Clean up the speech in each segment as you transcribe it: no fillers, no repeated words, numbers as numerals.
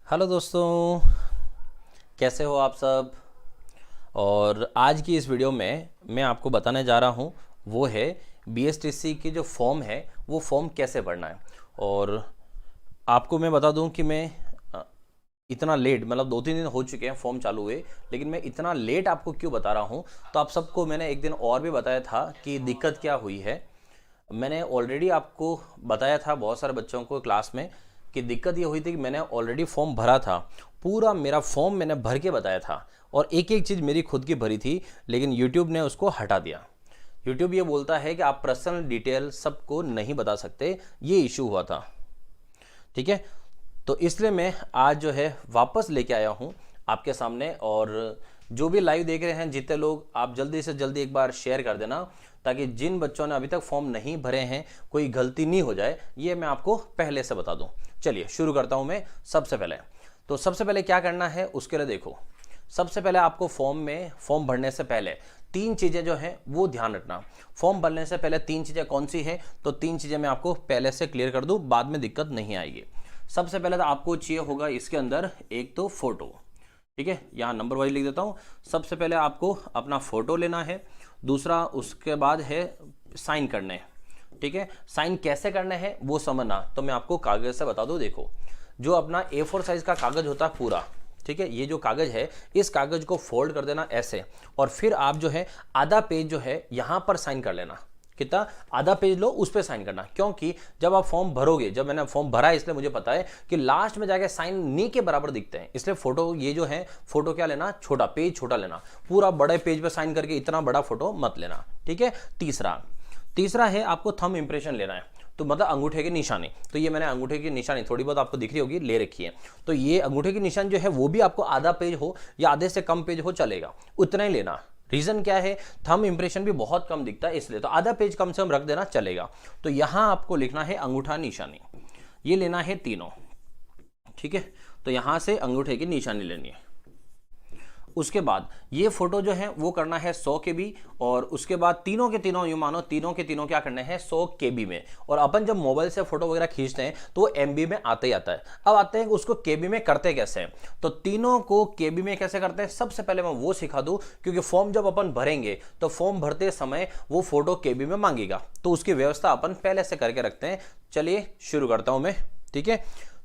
Hello दोस्तों, कैसे हो आप सब। और आज की इस वीडियो में मैं आपको बताने जा रहा हूँ वो है बीएसटीसी की जो फॉर्म है वो फॉर्म कैसे भरना है। और आपको मैं बता दूं कि मैं अ, इतना लेट मतलब 2-3 दिन हो चुके हैं फॉर्म चालू हुए, लेकिन मैं इतना लेट आपको क्यों बता रहा हूँ। तो आप सबको मैंने एक दिन और भी बताया था कि दिक्कत क्या हुई है। मैंने ऑलरेडी आपको बताया था बहुत सारे बच्चों को क्लास में कि दिक्कत ये हुई थी कि मैंने ऑलरेडी फॉर्म भरा था, पूरा मेरा फॉर्म मैंने भर के बताया था और एक एक चीज़ मेरी खुद की भरी थी, लेकिन यूट्यूब ने उसको हटा दिया। यूट्यूब ये बोलता है कि आप पर्सनल डिटेल सबको नहीं बता सकते, ये इशू हुआ था। ठीक है, तो इसलिए मैं आज जो है वापस लेके आया हूँ आपके सामने। और जो भी लाइव देख रहे हैं जितने लोग, आप जल्दी से जल्दी एक बार शेयर कर देना ताकि जिन बच्चों ने अभी तक फॉर्म नहीं भरे हैं कोई गलती नहीं हो जाए, ये मैं आपको पहले से बता दूं। चलिए शुरू करता हूं मैं। सबसे पहले क्या करना है उसके लिए देखो, सबसे पहले आपको फॉर्म भरने से पहले 3 चीज़ें जो हैं वो ध्यान रखना। फॉर्म भरने से पहले 3 चीज़ें कौन सी हैं, तो 3 चीज़ें मैं आपको पहले से क्लियर कर दूं, बाद में दिक्कत नहीं आएगी। सबसे पहले तो आपको चाहिए होगा इसके अंदर एक तो फोटो। ठीक है, यहाँ नंबर वाइज लिख देता हूँ। सबसे पहले आपको अपना फोटो लेना है। दूसरा उसके बाद है साइन करने हैं। ठीक है, साइन कैसे करने हैं वो समझना, तो मैं आपको कागज से बता दूँ। देखो, जो अपना A4 साइज का कागज होता है पूरा, ठीक है, ये जो कागज है इस कागज को फोल्ड कर देना ऐसे, और फिर आप जो है आधा पेज जो है यहाँ पर साइन कर लेना। कितना? आधा पेज लो, उस पर साइन करना। क्योंकि जब आप फॉर्म भरोगे, जब मैंने फॉर्म भरा है इसलिए मुझे पता है कि लास्ट में जाके साइन नी के बराबर दिखते हैं, इसलिए फोटो ये जो है फोटो क्या लेना, छोटा पेज छोटा लेना। पूरा बड़े पेज पे साइन करके इतना बड़ा फोटो मत लेना। ठीक है। तीसरा है आपको थंब इंप्रेशन लेना है, तो मतलब अंगूठे की निशानी। तो ये मैंने अंगूठे की निशानी थोड़ी बहुत आपको दिख रही होगी, ले रखी है। तो ये अंगूठे की निशानी जो है वो भी आपको आधा पेज हो या आधे से कम पेज हो चलेगा, उतना ही लेना। रीजन क्या है, थंब इंप्रेशन भी बहुत कम दिखता है इसलिए, तो आधा पेज कम से कम रख देना चलेगा। तो यहां आपको लिखना है अंगूठा निशानी, ये लेना है तीनों। ठीक है, तो यहां से अंगूठे की निशानी लेनी है। उसके बाद ये फोटो जो है वो करना है 100 KB, और उसके बाद तीनों के तीनों, यूं मानो तीनों के तीनों क्या करने हैं 100 KB में। और अपन जब मोबाइल से फोटो वगैरह खींचते हैं तो वो MB में आते ही आता है। अब आते हैं उसको KB में करते कैसे हैं, तो तीनों को KB में कैसे करते हैं सबसे पहले मैं वो सिखा दूं, क्योंकि फॉर्म जब अपन भरेंगे तो फॉर्म भरते समय वो फोटो KB में मांगेगा, तो उसकी व्यवस्था अपन पहले से करके रखते हैं। चलिए शुरू करता हूं मैं। ठीक है,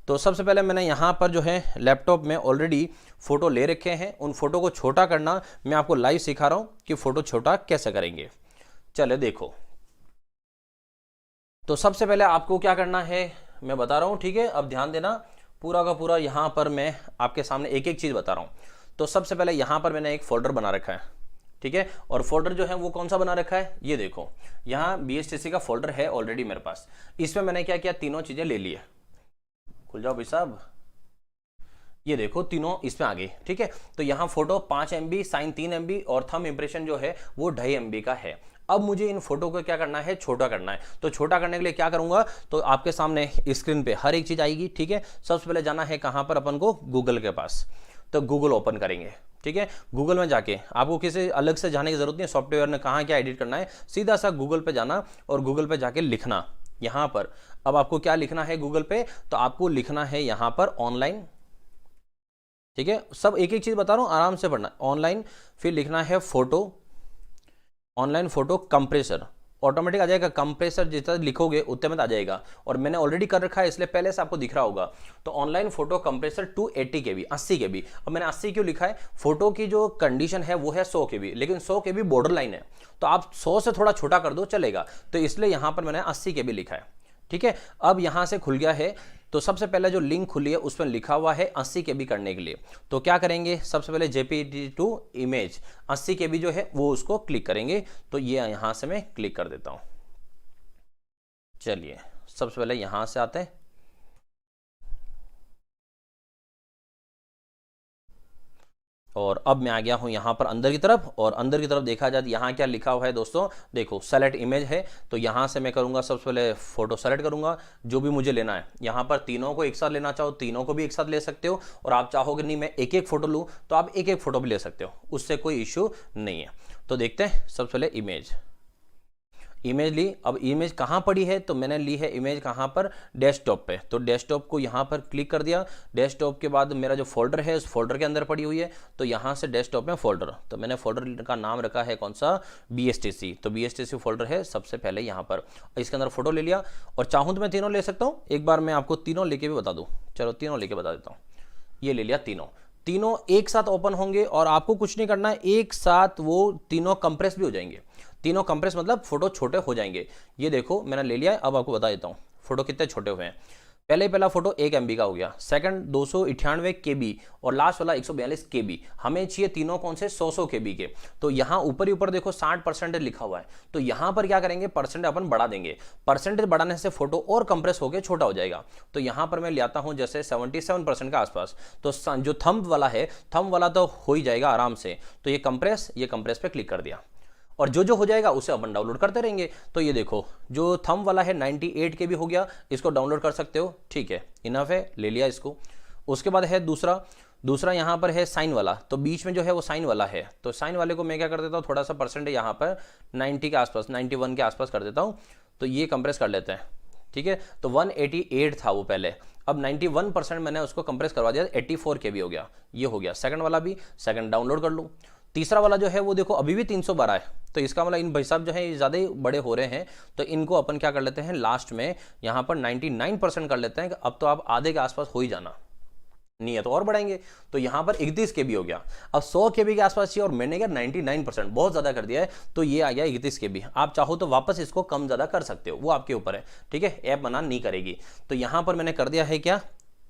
तो सबसे पहले मैंने यहाँ पर जो है लैपटॉप में ऑलरेडी फ़ोटो ले रखे हैं, उन फोटो को छोटा करना मैं आपको लाइव सिखा रहा हूँ कि फ़ोटो छोटा कैसे करेंगे। चले देखो, तो सबसे पहले आपको क्या करना है मैं बता रहा हूँ। ठीक है, अब ध्यान देना, पूरा का पूरा यहाँ पर मैं आपके सामने एक एक चीज़ बता रहा हूँ। तो सबसे पहले यहाँ पर मैंने एक फोल्डर बना रखा है। ठीक है, और फोल्डर जो है वो कौन सा बना रखा है, ये देखो, यहाँ BSTC का फोल्डर है ऑलरेडी मेरे पास। इसमें मैंने क्या किया, तीनों चीज़ें ले ली है। खुल जाओ भाई साहब, ये देखो तीनों इसमें आ गई। ठीक है, तो यहाँ फोटो 5 MB, साइन 3 MB और थंब इंप्रेशन जो है वो 2.5 MB का है। अब मुझे इन फोटो को क्या करना है, छोटा करना है। तो छोटा करने के लिए क्या करूंगा, तो आपके सामने स्क्रीन पे हर एक चीज आएगी। ठीक है, सबसे पहले जाना है कहां पर, अपन को गूगल के पास। तो गूगल ओपन करेंगे। ठीक है, गूगल में जाके आपको किसी अलग से जाने की जरूरत नहीं है, सॉफ्टवेयर ने कहाँ क्या एडिट करना है, सीधा सा गूगल पे जाना और गूगल पे जाके लिखना यहां पर। अब आपको क्या लिखना है गूगल पे, तो आपको लिखना है यहां पर ऑनलाइन। ठीक है, सब एक एक चीज बता रहा हूं, आराम से पढ़ना। ऑनलाइन, फिर लिखना है photo, online photo compressor, automatic आ जाएगा। कंप्रेसर जितना लिखोगे उतने में आ जाएगा, और मैंने ऑलरेडी कर रखा है इसलिए पहले से आपको दिख रहा होगा। तो online photo compressor 280 KB, 80 KB। अब मैंने 80 क्यों लिखा है, फोटो की जो कंडीशन है वो है 100 KB, लेकिन 100 KB बॉर्डर लाइन है, तो आप 100 से थोड़ा छोटा कर दो चलेगा, तो इसलिए यहां पर मैंने 80 KB लिखा है। ठीक है, अब यहां से खुल गया है, तो सबसे पहले जो लिंक खुली है उसमें लिखा हुआ है 80 KB करने के लिए। तो क्या करेंगे, सबसे पहले JPG टू इमेज 80 KB जो है वो उसको क्लिक करेंगे। तो ये यहां से मैं क्लिक कर देता हूं। चलिए सबसे पहले यहां से आते हैं, और अब मैं आ गया हूं यहां पर अंदर की तरफ। और अंदर की तरफ देखा जाए तो यहां क्या लिखा हुआ है दोस्तों, देखो सेलेक्ट इमेज है। तो यहां से मैं करूंगा, सबसे पहले फोटो सेलेक्ट करूंगा जो भी मुझे लेना है। यहां पर तीनों को एक साथ लेना चाहो तीनों को भी एक साथ ले सकते हो, और आप चाहोगे नहीं मैं एक एक फोटो लूं तो आप एक एक फोटो भी ले सकते हो, उससे कोई इश्यू नहीं है। तो देखते हैं सबसे पहले इमेज, इमेज ली। अब इमेज कहाँ पड़ी है, तो मैंने ली है इमेज कहाँ पर, डेस्कटॉप पे। तो डेस्कटॉप को यहाँ पर क्लिक कर दिया। डेस्कटॉप के बाद मेरा जो फोल्डर है उस फोल्डर के अंदर पड़ी हुई है, तो यहाँ से डेस्कटॉप में फोल्डर, तो मैंने फोल्डर का नाम रखा है कौन सा, BSTC। तो BSTC फोल्डर है सबसे पहले यहाँ पर, इसके अंदर फोटो ले लिया। और चाहूँ तो मैं तीनों ले सकता हूँ, एक बार मैं आपको तीनों लेके भी बता दूँ। चलो तीनों लेके बता देता हूँ। ये ले लिया, तीनों एक साथ ओपन होंगे और आपको कुछ नहीं करना है, एक साथ वो तीनों कंप्रेस भी हो जाएंगे। तीनों कंप्रेस मतलब फोटो छोटे हो जाएंगे। ये देखो मैंने ले लिया है। अब आपको बता देता हूँ फोटो कितने छोटे हुए हैं। पहला फोटो 1 MB का हो गया, सेकंड 298 KB और लास्ट वाला 142 KB। हमें चाहिए तीनों कौन से, 100 KB के। तो यहाँ ऊपर ही ऊपर देखो 60% लिखा हुआ है, तो यहाँ पर क्या करेंगे, परसेंट अपन बढ़ा देंगे। परसेंटेज बढ़ाने से फोटो और कंप्रेस होकर छोटा हो जाएगा। तो यहाँ पर मैं लाता हूँ जैसे 77% का आसपास। तो जो थंब वाला है, थंब वाला तो हो ही जाएगा आराम से। तो ये कंप्रेस पे क्लिक कर दिया और जो हो जाएगा उसे अपन डाउनलोड करते रहेंगे। तो ये देखो जो थंब वाला है 98 KB हो गया, इसको डाउनलोड कर सकते हो, ठीक है, इनफ है, ले लिया इसको। उसके बाद है दूसरा यहाँ पर है साइन वाला, तो बीच में जो है वो साइन वाला है। तो साइन वाले को मैं क्या कर देता हूँ, थोड़ा सा परसेंट यहाँ पर 90 के आसपास, 91 के आसपास कर देता हूँ। तो ये कंप्रेस कर लेते हैं, ठीक है। तो 188 था वो पहले, अब 91% मैंने उसको कंप्रेस करवा दिया, 84 KB हो गया। ये हो गया सेकंड वाला भी, सेकंड डाउनलोड कर लूँ। तीसरा वाला जो है वो देखो अभी भी 312 है, तो इसका मतलब इन भाई साहब जो है ये ज़्यादा ही बड़े हो रहे हैं। तो इनको अपन क्या कर लेते हैं, लास्ट में यहाँ पर 99% कर लेते हैं कि अब तो आप आधे के आसपास हो ही जाना, नहीं है तो और बढ़ाएंगे। तो यहाँ पर 31 KB हो गया। अब 100 KB के आसपास चाहिए और मैंने क्या 99%, बहुत ज़्यादा कर दिया है, तो ये आ गया 31 KB। आप चाहो तो वापस इसको कम ज़्यादा कर सकते हो, वो आपके ऊपर है, ठीक है, ऐप बना नहीं करेगी। तो यहाँ पर मैंने कर दिया है क्या,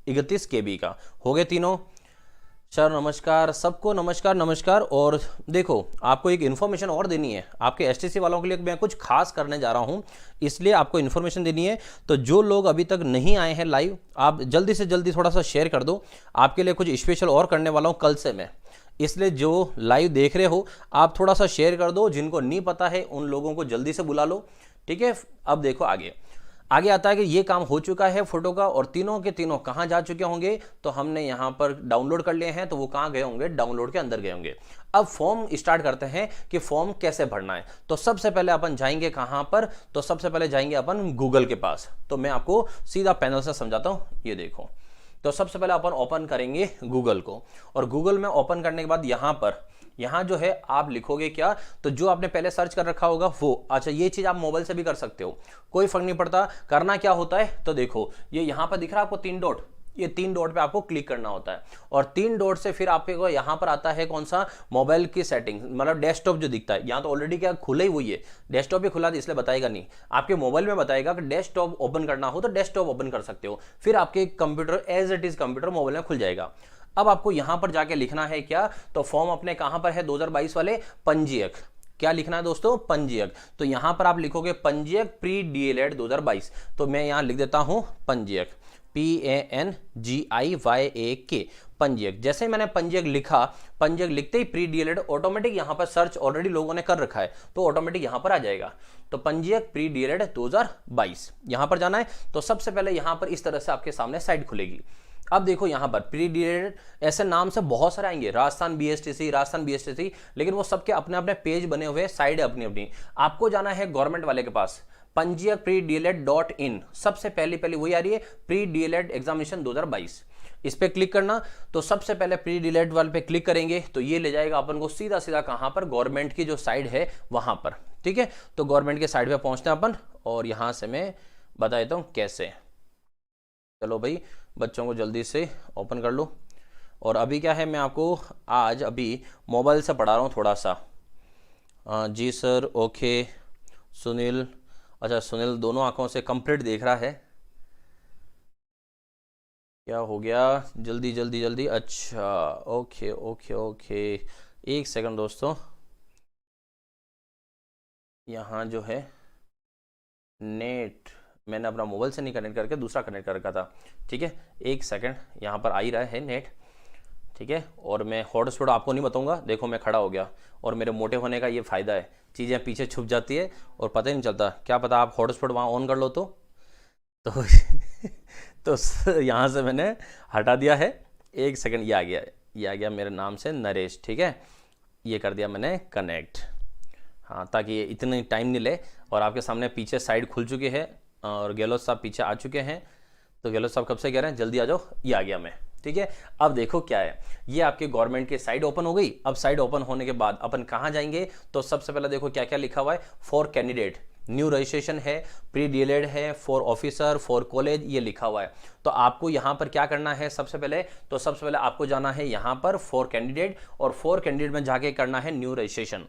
31 KB का। हो गए तीनों। सर नमस्कार, सबको नमस्कार। और देखो आपको एक इन्फॉर्मेशन और देनी है, आपके STC वालों के लिए मैं कुछ खास करने जा रहा हूं, इसलिए आपको इन्फॉर्मेशन देनी है। तो जो लोग अभी तक नहीं आए हैं लाइव, आप जल्दी से जल्दी थोड़ा सा शेयर कर दो। आपके लिए कुछ स्पेशल और करने वाला हूं कल से मैं, इसलिए जो लाइव देख रहे हो आप थोड़ा सा शेयर कर दो। जिनको नहीं पता है उन लोगों को जल्दी से बुला लो, ठीक है। अब देखो आगे आता है कि ये काम हो चुका है फोटो का, और तीनों के तीनों कहाँ जा चुके होंगे, तो हमने यहाँ पर डाउनलोड कर लिए हैं, तो वो कहाँ गए होंगे, डाउनलोड के अंदर गए होंगे। अब फॉर्म स्टार्ट करते हैं कि फॉर्म कैसे भरना है। तो सबसे पहले अपन जाएंगे कहाँ पर, तो सबसे पहले जाएंगे अपन गूगल के पास। तो मैं आपको सीधा पैनल से समझाता हूँ, ये देखो। तो सबसे पहले अपन ओपन करेंगे गूगल को, और गूगल में ओपन करने के बाद यहाँ जो है आप लिखोगे क्या, तो जो आपने पहले सर्च कर रखा होगा वो। अच्छा, ये चीज आप मोबाइल से भी कर सकते हो, कोई फर्क नहीं पड़ता। करना क्या होता है, तो देखो ये यहाँ पर दिख रहा है आपको 3 डॉट, ये 3 डॉट पे आपको क्लिक करना होता है, और 3 डॉट से फिर आपको यहाँ पर आता है कौन सा, मोबाइल की सेटिंग, मतलब डेस्कटॉप जो दिखता है। यहाँ तो ऑलरेडी क्या खुला ही हुई है, डेस्कटॉप ही खुला था इसलिए बताएगा नहीं, आपके मोबाइल में बताएगा कि डेस्कटॉप ओपन करना हो तो डेस्कटॉप ओपन कर सकते हो, फिर आपके computer as it is computer mobile में खुल जाएगा। अब आपको यहां पर जाके लिखना है क्या, तो फॉर्म अपने कहां पर है, 2022 वाले पंजीयक। क्या लिखना है दोस्तों, पंजीयक। तो यहां पर आप लिखोगे पंजीयक प्री DLED 2022। तो मैं यहां लिख देता हूं पंजीयक, PANGIYAK, पंजीयक। जैसे मैंने पंजीयक लिखा, पंजीयक लिखते ही प्री DLED ऑटोमेटिक यहां पर सर्च ऑलरेडी लोगों ने कर रखा है, तो ऑटोमेटिक यहां पर आ जाएगा। तो पंजीयक प्री DLED 2022 यहां पर जाना है। तो सबसे पहले यहां पर इस तरह से आपके सामने साइट खुलेगी। अब देखो यहाँ पर प्री DLED ऐसे नाम से बहुत सारे आएंगे, राजस्थान BSTC, लेकिन वो सबके अपने अपने पेज बने हुए, साइड है अपनी अपनी। आपको जाना है गवर्नमेंट वाले के पास, पंजीयक PreDLED.in, सबसे पहली वही आ रही है, प्री DLED एग्जामिनेशन 2022। इस पे क्लिक करना। तो सबसे पहले प्री DLED वाले पे क्लिक करेंगे तो ये ले जाएगा अपन को सीधा कहाँ पर, गवर्नमेंट की जो साइड है वहां पर, ठीक है। तो गवर्नमेंट के साइड पे पहुंचते हैं अपन, और यहां से मैं बता देता हूँ कैसे। चलो भाई, बच्चों को जल्दी से ओपन कर लो। और अभी क्या है, मैं आपको आज अभी मोबाइल से पढ़ा रहा हूँ थोड़ा सा। जी सर, ओके। सुनील, अच्छा सुनील दोनों आंखों से कंप्लीट देख रहा है, क्या हो गया, जल्दी। अच्छा ओके। एक सेकंड दोस्तों, यहाँ जो है नेट मैंने अपना मोबाइल से नहीं कनेक्ट करके दूसरा कनेक्ट कर रखा था, ठीक है। एक सेकंड, यहाँ पर आ ही रहा है नेट, ठीक है। और मैं हॉटस्पॉट आपको नहीं बताऊंगा, देखो मैं खड़ा हो गया, और मेरे मोटे होने का ये फ़ायदा है, चीज़ें पीछे छुप जाती है और पता ही नहीं चलता। क्या पता आप हॉटस्पॉट वहाँ ऑन कर लो तो यहाँ से मैंने हटा दिया है। एक सेकंड, ये आ गया मेरे नाम से नरेश, ठीक है। ये कर दिया मैंने कनेक्ट, हाँ, ताकि ये इतनी टाइम नहीं ले। और आपके सामने पीछे साइड खुल चुकी है और गहलोत साहब पीछे आ चुके हैं। तो गहलोत साहब कब से कह रहे हैं जल्दी आ जाओ, ये आ गया मैं। ठीक है, अब देखो क्या है, ये आपके गवर्नमेंट की साइट ओपन हो गई। अब साइट ओपन होने के बाद अपन कहाँ जाएंगे, तो सबसे पहले देखो क्या क्या लिखा हुआ है। फॉर कैंडिडेट न्यू रजिस्ट्रेशन है, प्री डीलेड है, फॉर ऑफिसर, फॉर कॉलेज, ये लिखा हुआ है। तो आपको यहाँ पर क्या करना है, सबसे पहले आपको जाना है यहाँ पर फॉर कैंडिडेट, और फॉर कैंडिडेट में जाके करना है न्यू रजिस्ट्रेशन।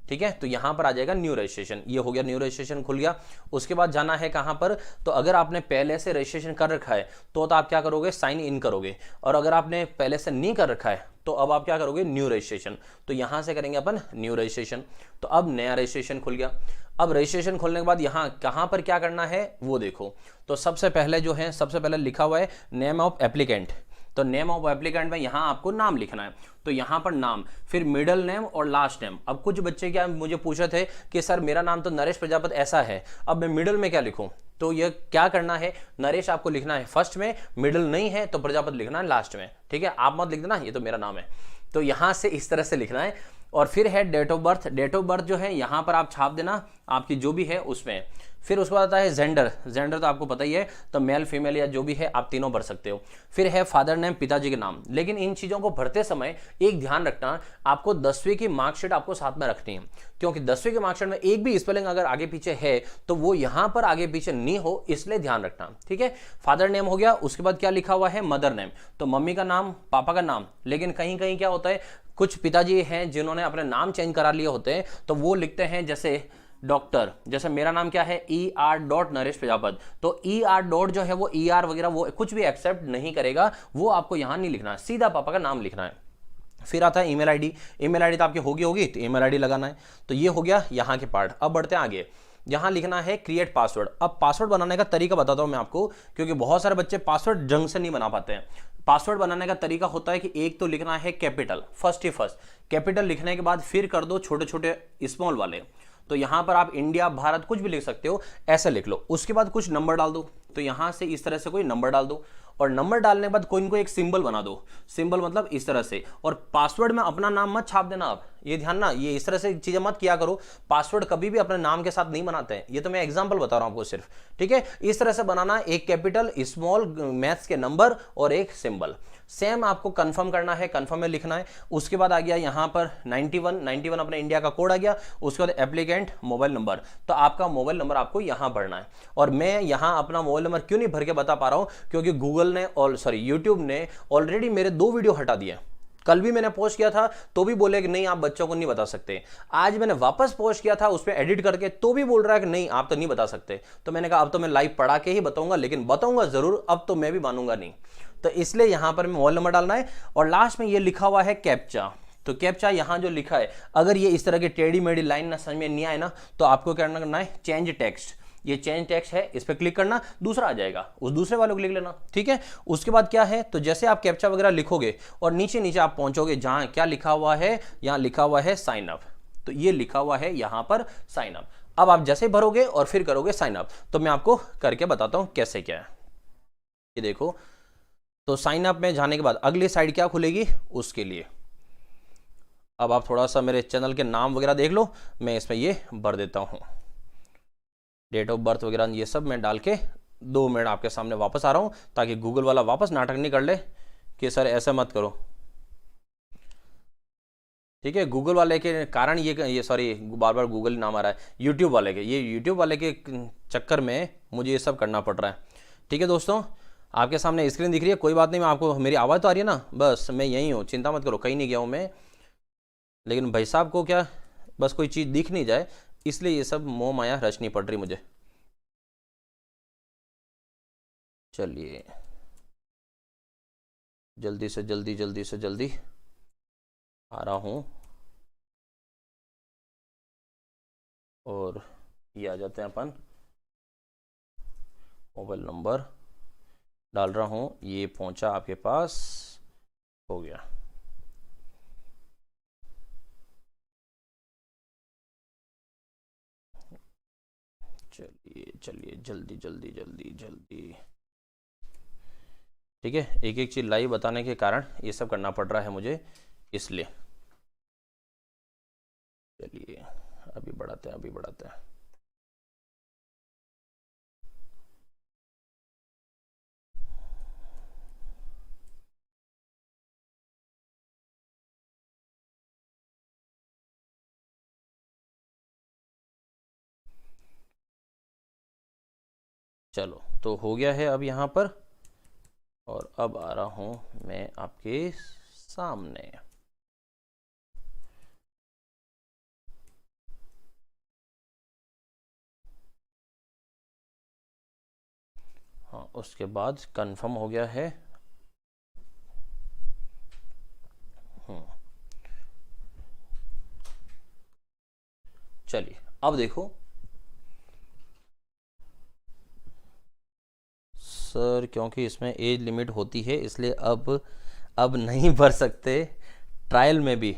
ठीक है, तो यहां पर आ जाएगा न्यू रजिस्ट्रेशन, ये हो गया, न्यू रजिस्ट्रेशन खुल गया। उसके बाद जाना है कहां पर, तो अगर आपने पहले से रजिस्ट्रेशन कर रखा है तो आप क्या करोगे, साइन इन करोगे। और अगर आपने पहले से नहीं कर रखा है तो अब आप क्या करोगे, न्यू रजिस्ट्रेशन। तो यहां से करेंगे अपन न्यू रजिस्ट्रेशन। तो अब नया रजिस्ट्रेशन खुल गया। अब रजिस्ट्रेशन खोलने के बाद यहाँ कहां पर क्या करना है वो देखो। तो सबसे पहले लिखा हुआ है नेम ऑफ एप्लीकेंट। तो नेम ऑफ एप्लीकेंट में यहाँ आपको नाम लिखना है। तो यहाँ पर नाम, फिर मिडिल नेम और लास्ट नेम। अब कुछ बच्चे क्या मुझे पूछ रहे थे कि सर मेरा नाम तो नरेश प्रजापति ऐसा है, अब मैं मिडिल में क्या लिखूं। तो ये क्या करना है, नरेश आपको लिखना है फर्स्ट में, मिडिल नहीं है तो प्रजापति लिखना है लास्ट में। ठीक है, आप मत लिख देना ये तो मेरा नाम है। तो यहां से इस तरह से लिखना है। और फिर है date of birth. Date of birth जो है यहां पर आप छाप देना आपकी जो भी है उसमें। फिर उसके बाद आता है जेंडर। जेंडर तो आपको पता ही है, तो मेल फीमेल या जो भी है आप तीनों भर सकते हो। फिर है फादर नेम, पिताजी के नाम। लेकिन इन चीज़ों को भरते समय एक ध्यान रखना, आपको 10वीं की मार्कशीट आपको साथ में रखनी है, क्योंकि 10वीं की मार्कशीट में एक भी स्पेलिंग अगर आगे पीछे है तो वो यहाँ पर आगे पीछे नहीं हो, इसलिए ध्यान रखना। ठीक है, फादर नेम हो गया। उसके बाद क्या लिखा हुआ है, मदर नेम। तो मम्मी का नाम, पापा का नाम। लेकिन कहीं कहीं क्या होता है, कुछ पिताजी हैं जिन्होंने अपने नाम चेंज करा लिए होते हैं, तो वो लिखते हैं जैसे डॉक्टर। जैसे मेरा नाम क्या है, ER. नरेश प्रजापति। तो ER. जो है वो ER वगैरह वो कुछ भी एक्सेप्ट नहीं करेगा, वो आपको यहां नहीं लिखना है, सीधा पापा का नाम लिखना है। फिर आता है ईमेल आईडी। ईमेल आईडी तो आपकी होगी तो ईमेल आईडी लगाना है। तो ये हो गया यहाँ के पार्ट। अब बढ़ते हैं आगे। यहां लिखना है क्रिएट पासवर्ड। अब पासवर्ड बनाने का तरीका बताता हूं मैं आपको, क्योंकि बहुत सारे बच्चे पासवर्ड ढंग से नहीं बना पाते हैं। पासवर्ड बनाने का तरीका होता है कि एक तो लिखना है कैपिटल, फर्स्ट कैपिटल लिखने के बाद फिर कर दो छोटे छोटे स्मॉल वाले। तो यहां पर आप इंडिया, भारत कुछ भी लिख सकते हो, ऐसे लिख लो। उसके बाद कुछ नंबर डाल दो। तो यहां से इस तरह से कोई नंबर डाल दो, और नंबर डालने के बाद कोई इनको एक सिंबल बना दो। सिंबल मतलब इस तरह से। और पासवर्ड में अपना नाम मत छाप देना। आप ये ध्यान ना, ये इस तरह से चीजें मत किया करो। पासवर्ड कभी भी अपने नाम के साथ नहीं बनाते हैं, ये तो मैं एग्जांपल बता रहा हूं आपको सिर्फ। ठीक है, इस तरह से बनाना, एक कैपिटल, स्मॉल, मैथ्स के नंबर और एक सिंबल। सेम आपको कंफर्म करना है, कंफर्म में लिखना है। उसके बाद आ गया यहाँ पर 91 अपने इंडिया का कोड आ गया। उसके बाद एप्लीकेंट मोबाइल नंबर, तो आपका मोबाइल नंबर आपको यहाँ भरना है। और मैं यहाँ अपना मोबाइल नंबर क्यों नहीं भर के बता पा रहा हूँ, क्योंकि गूगल ने यूट्यूब ने ऑलरेडी मेरे 2 वीडियो हटा दिए। कल भी मैंने पोस्ट किया था तो भी बोले कि नहीं आप बच्चों को नहीं बता सकते। आज मैंने वापस पोस्ट किया था उस पर एडिट करके, तो भी बोल रहा है कि नहीं आप तो नहीं बता सकते। तो मैंने कहा अब तो मैं लाइव पढ़ा के ही बताऊंगा, लेकिन बताऊंगा जरूर, अब तो मैं भी मानूंगा नहीं। तो इसलिए यहां पर मोबाइल नंबर डालना है। और लास्ट में ये लिखा हुआ है कैप्चा। तो कैप्चा यहां जो लिखा है, अगर ये इस तरह की टेढ़ी मेढ़ी लाइन ना समझ में नहीं आए ना, तो आपको क्या करना है, चेंज टेक्स्ट। ये चेंज टेक्स्ट है, इस पर क्लिक करना, दूसरा आ जाएगा, उस दूसरे वाले को लिख लेना। ठीक है, उसके बाद क्या है, तो जैसे आप कैप्चा वगैरह लिखोगे और नीचे नीचे आप पहुंचोगे जहां क्या लिखा हुआ है, यहां लिखा हुआ है साइन अप। तो ये लिखा हुआ है यहां पर साइन अप। अब आप जैसे भरोगे और फिर करोगे साइन अप। तो मैं आपको करके बताता हूं कैसे क्या है। ये देखो, तो साइन अप में जाने के बाद अगली साइड क्या खुलेगी उसके लिए। अब आप थोड़ा सा मेरे चैनल के नाम वगैरह देख लो, मैं इसमें ये भर देता हूं, डेट ऑफ बर्थ वगैरह ये सब मैं डाल के 2 मिनट आपके सामने वापस आ रहा हूं, ताकि गूगल वाला वापस नाटक नहीं कर ले कि सर ऐसा मत करो। ठीक है, गूगल वाले के कारण ये सॉरी बार बार गूगल नाम आ रहा है, यूट्यूब वाले के, ये यूट्यूब वाले के चक्कर में मुझे ये सब करना पड़ रहा है। ठीक है दोस्तों, आपके सामने स्क्रीन दिख रही है, कोई बात नहीं, मैं आपको, मेरी आवाज़ तो आ रही है ना, बस मैं यहीं हूँ, चिंता मत करो, कहीं नहीं गया हूँ मैं। लेकिन भाई साहब को क्या, बस कोई चीज़ दिख नहीं जाए, इसलिए ये सब मोह माया रचनी पड़ रही मुझे। चलिए जल्दी से जल्दी आ रहा हूं, और ये आ जाते हैं अपन। मोबाइल नंबर डाल रहा हूं, ये पहुंचा आपके पास, हो गया। चलिए जल्दी। ठीक है, एक एक चीज लाइव बताने के कारण ये सब करना पड़ रहा है मुझे, इसलिए। चलिए अभी बढ़ाते हैं, अभी बढ़ाते हैं। चलो, तो हो गया है अब यहाँ पर, और अब आ रहा हूँ मैं आपके सामने। हाँ, उसके बाद कंफर्म हो गया है। चलिए अब देखो सर, क्योंकि इसमें एज लिमिट होती है इसलिए अब नहीं भर सकते ट्रायल में भी।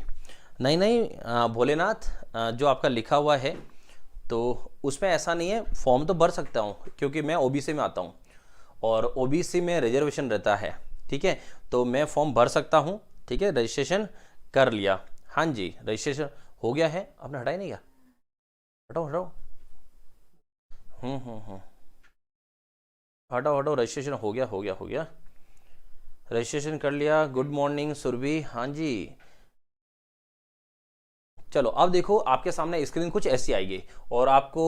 नहीं नहीं भोलेनाथ, जो आपका लिखा हुआ है तो उसमें ऐसा नहीं है, फॉर्म तो भर सकता हूँ क्योंकि मैं ओबीसी में आता हूँ और ओबीसी में रिजर्वेशन रहता है, ठीक है, तो मैं फॉर्म भर सकता हूँ। ठीक है, रजिस्ट्रेशन कर लिया, हाँ जी रजिस्ट्रेशन हो गया है। आपने हटाया नहीं क्या? हटाओ हटाओ, हटाओ हटाओ, रजिस्ट्रेशन हो गया हो गया हो गया, रजिस्ट्रेशन कर लिया। गुड मॉर्निंग सुरभि, हाँ जी। चलो अब देखो आपके सामने स्क्रीन कुछ ऐसी आएगी और आपको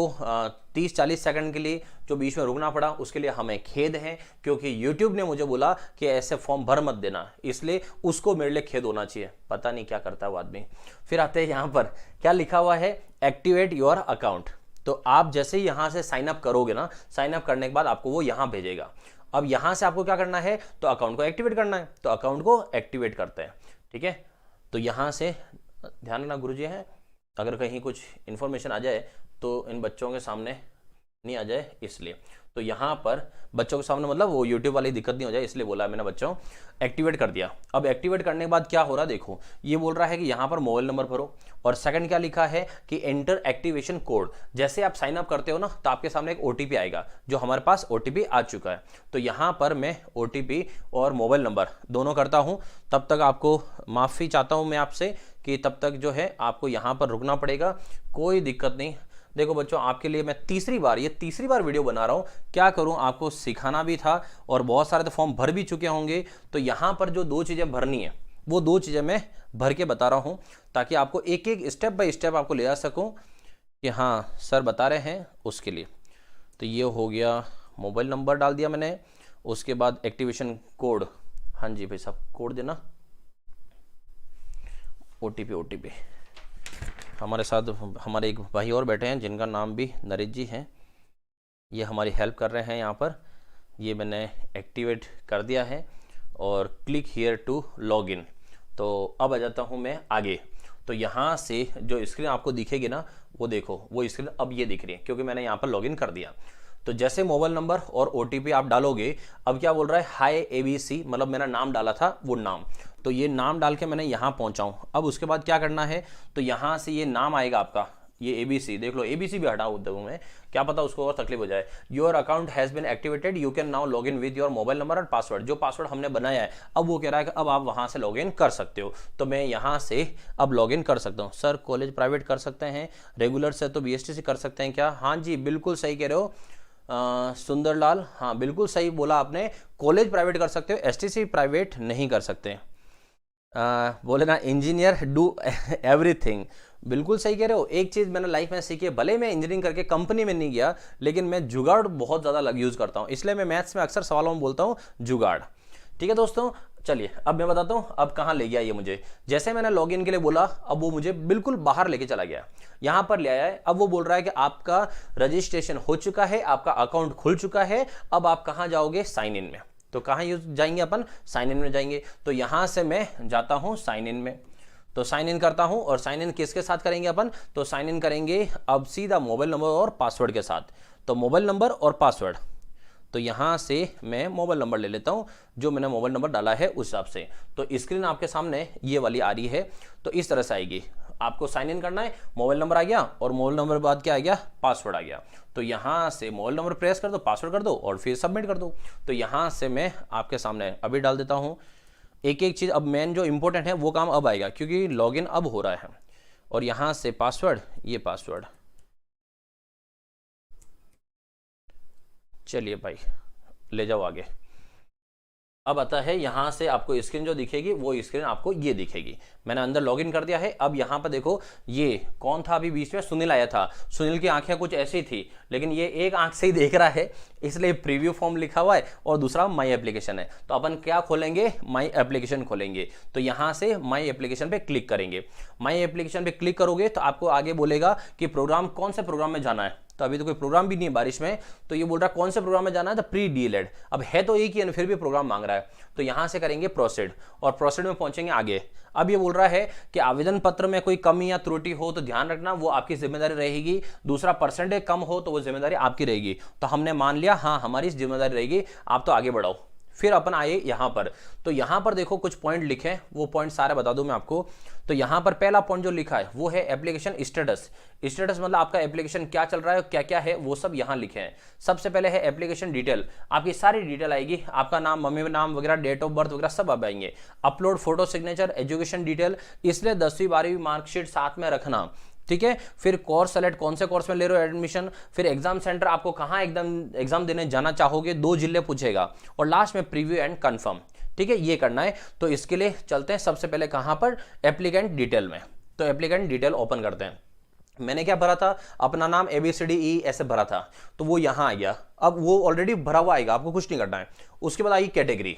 30-40 सेकंड के लिए जो बीच में रुकना पड़ा उसके लिए हमें खेद है, क्योंकि YouTube ने मुझे बोला कि ऐसे फॉर्म भर मत देना, इसलिए उसको मेरे लिए खेद होना चाहिए। पता नहीं क्या करता है वो आदमी। फिर आते हैं यहाँ पर क्या लिखा हुआ है, एक्टिवेट योर अकाउंट। तो आप जैसे ही यहाँ से साइन अप करोगे ना, साइन अप करने के बाद आपको वो यहाँ भेजेगा। अब यहाँ से आपको क्या करना है, तो अकाउंट को एक्टिवेट करना है, तो अकाउंट को एक्टिवेट करते हैं। ठीक है, तो यहाँ से ध्यान रखना गुरुजी है, अगर कहीं कुछ इन्फॉर्मेशन आ जाए तो इन बच्चों के सामने नहीं आ जाए, इसलिए तो यहाँ पर बच्चों के सामने मतलब वो यूट्यूब वाली दिक्कत नहीं हो जाए, इसलिए बोला मैंने बच्चों एक्टिवेट कर दिया। अब एक्टिवेट करने के बाद क्या हो रहा है देखो, ये बोल रहा है कि यहाँ पर मोबाइल नंबर भरो, और सेकंड क्या लिखा है कि एंटर एक्टिवेशन कोड। जैसे आप साइन अप करते हो ना तो आपके सामने एक ओटीपी आएगा, जो हमारे पास ओटीपी आ चुका है। तो यहाँ पर मैं ओटीपी और मोबाइल नंबर दोनों करता हूँ। तब तक आपको माफ़ी चाहता हूँ मैं आपसे कि तब तक जो है आपको यहाँ पर रुकना पड़ेगा, कोई दिक्कत नहीं। देखो बच्चों, आपके लिए मैं ये तीसरी बार वीडियो बना रहा हूँ, क्या करूँ, आपको सिखाना भी था और बहुत सारे तो फॉर्म भर भी चुके होंगे। तो यहाँ पर जो 2 चीज़ें भरनी है वो 2 चीज़ें मैं भर के बता रहा हूँ, ताकि आपको एक एक स्टेप बाय स्टेप आपको ले जा सकूँ कि हाँ सर बता रहे हैं, उसके लिए। तो ये हो गया, मोबाइल नंबर डाल दिया मैंने, उसके बाद एक्टिवेशन कोड, हाँ जी भाई साहब कोड देना, ओटीपी। हमारे साथ हमारे एक भाई और बैठे हैं जिनका नाम भी नरेश जी हैं, ये हमारी हेल्प कर रहे हैं यहाँ पर। ये मैंने एक्टिवेट कर दिया है और click here to log in. तो अब आ जाता हूँ मैं आगे। तो यहाँ से जो स्क्रीन आपको दिखेगी ना, वो देखो वो स्क्रीन अब ये दिख रही है क्योंकि मैंने यहाँ पर लॉगिन कर दिया। तो जैसे मोबाइल नंबर और ओटीपी आप डालोगे, अब क्या बोल रहा है, हाय एबीसी, मतलब मेरा नाम डाला था वो नाम, तो ये नाम डाल के मैंने यहाँ पहुँचाऊँ। अब उसके बाद क्या करना है, तो यहाँ से ये नाम आएगा आपका, ये एबीसी देख लो, एबीसी भी हटाऊँ उद्योगों में, क्या पता उसको और तकलीफ हो जाए। Your account has been activated, you can now log in with your mobile number और पासवर्ड। जो पासवर्ड हमने बनाया है अब वो कह रहा है कि अब आप वहाँ से लॉग इन कर सकते हो। तो मैं यहाँ से अब लॉग इन कर सकता हूँ। सर कॉलेज प्राइवेट कर सकते हैं, रेगुलर से तो बीएसटीसी कर सकते हैं क्या? हाँ जी बिल्कुल सही कह रहे हो सुंदरलाल, हाँ बिल्कुल सही बोला आपने, कॉलेज प्राइवेट कर सकते हो, एसटीसी प्राइवेट नहीं कर सकते। बोले ना इंजीनियर डू एवरीथिंग, बिल्कुल सही कह रहे हो। एक चीज़ मैंने लाइफ में सीखी है, भले मैं इंजीनियरिंग करके कंपनी में नहीं गया, लेकिन मैं जुगाड़ बहुत ज़्यादा यूज़ करता हूँ, इसलिए मैं मैथ्स में अक्सर सवालों में बोलता हूँ जुगाड़। ठीक है दोस्तों, चलिए अब मैं बताता हूँ अब कहाँ ले गया ये मुझे। जैसे मैंने लॉगिन के लिए बोला, अब वो मुझे बिल्कुल बाहर लेके चला गया, यहाँ पर ले आया है। अब वो बोल रहा है कि आपका रजिस्ट्रेशन हो चुका है, आपका अकाउंट खुल चुका है, अब आप कहाँ जाओगे, साइन इन में। तो कहाँ यूज जाएंगे अपन, साइन इन में जाएंगे। तो यहाँ से मैं जाता हूँ साइन इन में, तो साइन इन करता हूँ। और साइन इन किसके साथ करेंगे अपन, तो साइन इन करेंगे अब सीधा मोबाइल नंबर और पासवर्ड के साथ। तो मोबाइल नंबर और पासवर्ड, तो यहाँ से मैं मोबाइल नंबर ले लेता हूँ, जो मैंने मोबाइल नंबर डाला है उस हिसाब से। तो स्क्रीन आपके सामने ये वाली आ रही है, तो इस तरह से आएगी। आपको साइन इन करना है, मोबाइल नंबर आ गया और मोबाइल नंबर के बाद क्या आ गया, पासवर्ड आ गया। तो यहाँ से मोबाइल नंबर प्रेस कर दो, पासवर्ड कर दो और फिर सबमिट कर दो। तो यहाँ से मैं आपके सामने अभी डाल देता हूँ। एक एक चीज़ अब मेन जो इंपॉर्टेंट है वो काम अब आएगा, क्योंकि लॉगिन अब हो रहा है। और यहाँ से पासवर्ड, ये पासवर्ड। चलिए भाई ले जाओ आगे। अब आता है यहाँ से आपको स्क्रीन जो दिखेगी वो स्क्रीन आपको ये दिखेगी। मैंने अंदर लॉगिन कर दिया है। अब यहाँ पर देखो ये कौन था, अभी बीच में सुनील आया था। सुनील की आंखें कुछ ऐसी थी, लेकिन ये एक आंख से ही देख रहा है, इसलिए प्रीव्यू फॉर्म लिखा हुआ है और दूसरा माई एप्लीकेशन है। तो अपन क्या खोलेंगे, माई एप्लीकेशन खोलेंगे। तो यहाँ से माई एप्लीकेशन पे क्लिक करेंगे। माई एप्लीकेशन पे क्लिक करोगे तो आपको आगे बोलेगा कि प्रोग्राम, कौन से प्रोग्राम में जाना है। तो अभी तो कोई प्रोग्राम भी नहीं है बारिश में, तो ये बोल रहा है कौन से प्रोग्राम में जाना है, तो प्री डीएलएड। अब है तो एक ही, फिर भी प्रोग्राम मांग रहा है। तो यहां से करेंगे प्रोसीड और प्रोसीड में पहुंचेंगे आगे। अब ये बोल रहा है कि आवेदन पत्र में कोई कमी या त्रुटि हो तो ध्यान रखना, वो आपकी जिम्मेदारी रहेगी। दूसरा परसेंटेज कम हो तो वो जिम्मेदारी आपकी रहेगी। तो हमने मान लिया हाँ हमारी जिम्मेदारी रहेगी, आप तो आगे बढ़ाओ। फिर अपन आए यहाँ पर। तो यहाँ पर देखो कुछ पॉइंट लिखे हैं, वो पॉइंट सारे बता दूं मैं आपको। तो यहाँ पर पहला पॉइंट जो लिखा है वो है एप्लीकेशन स्टेटस। स्टेटस मतलब आपका एप्लीकेशन क्या चल रहा है, क्या क्या है, वो सब यहाँ लिखे हैं। सबसे पहले है एप्लीकेशन डिटेल, आपकी सारी डिटेल आएगी, आपका नाम, मम्मी नाम वगैरह, डेट ऑफ बर्थ वगैरह सब अब आएंगे। Upload photo, signature, education detail, इसलिए 10वीं 12वीं मार्कशीट साथ में रखना, ठीक है। फिर कोर्स सेलेक्ट, कौन से कोर्स में ले रहे हो एडमिशन। फिर एग्जाम सेंटर, आपको कहाँ एकदम एग्जाम देने जाना चाहोगे, 2 जिले पूछेगा। और लास्ट में प्रीव्यू एंड कंफर्म, ठीक है, ये करना है। तो इसके लिए चलते हैं सबसे पहले कहाँ पर, एप्लीकेंट डिटेल में। तो एप्लीकेंट डिटेल ओपन करते हैं। मैंने क्या भरा था, अपना नाम ABCDE ऐसे भरा था, तो वो यहाँ आ गया। अब वो ऑलरेडी भरा हुआ आएगा, आपको कुछ नहीं करना है। उसके बाद आई कैटेगरी।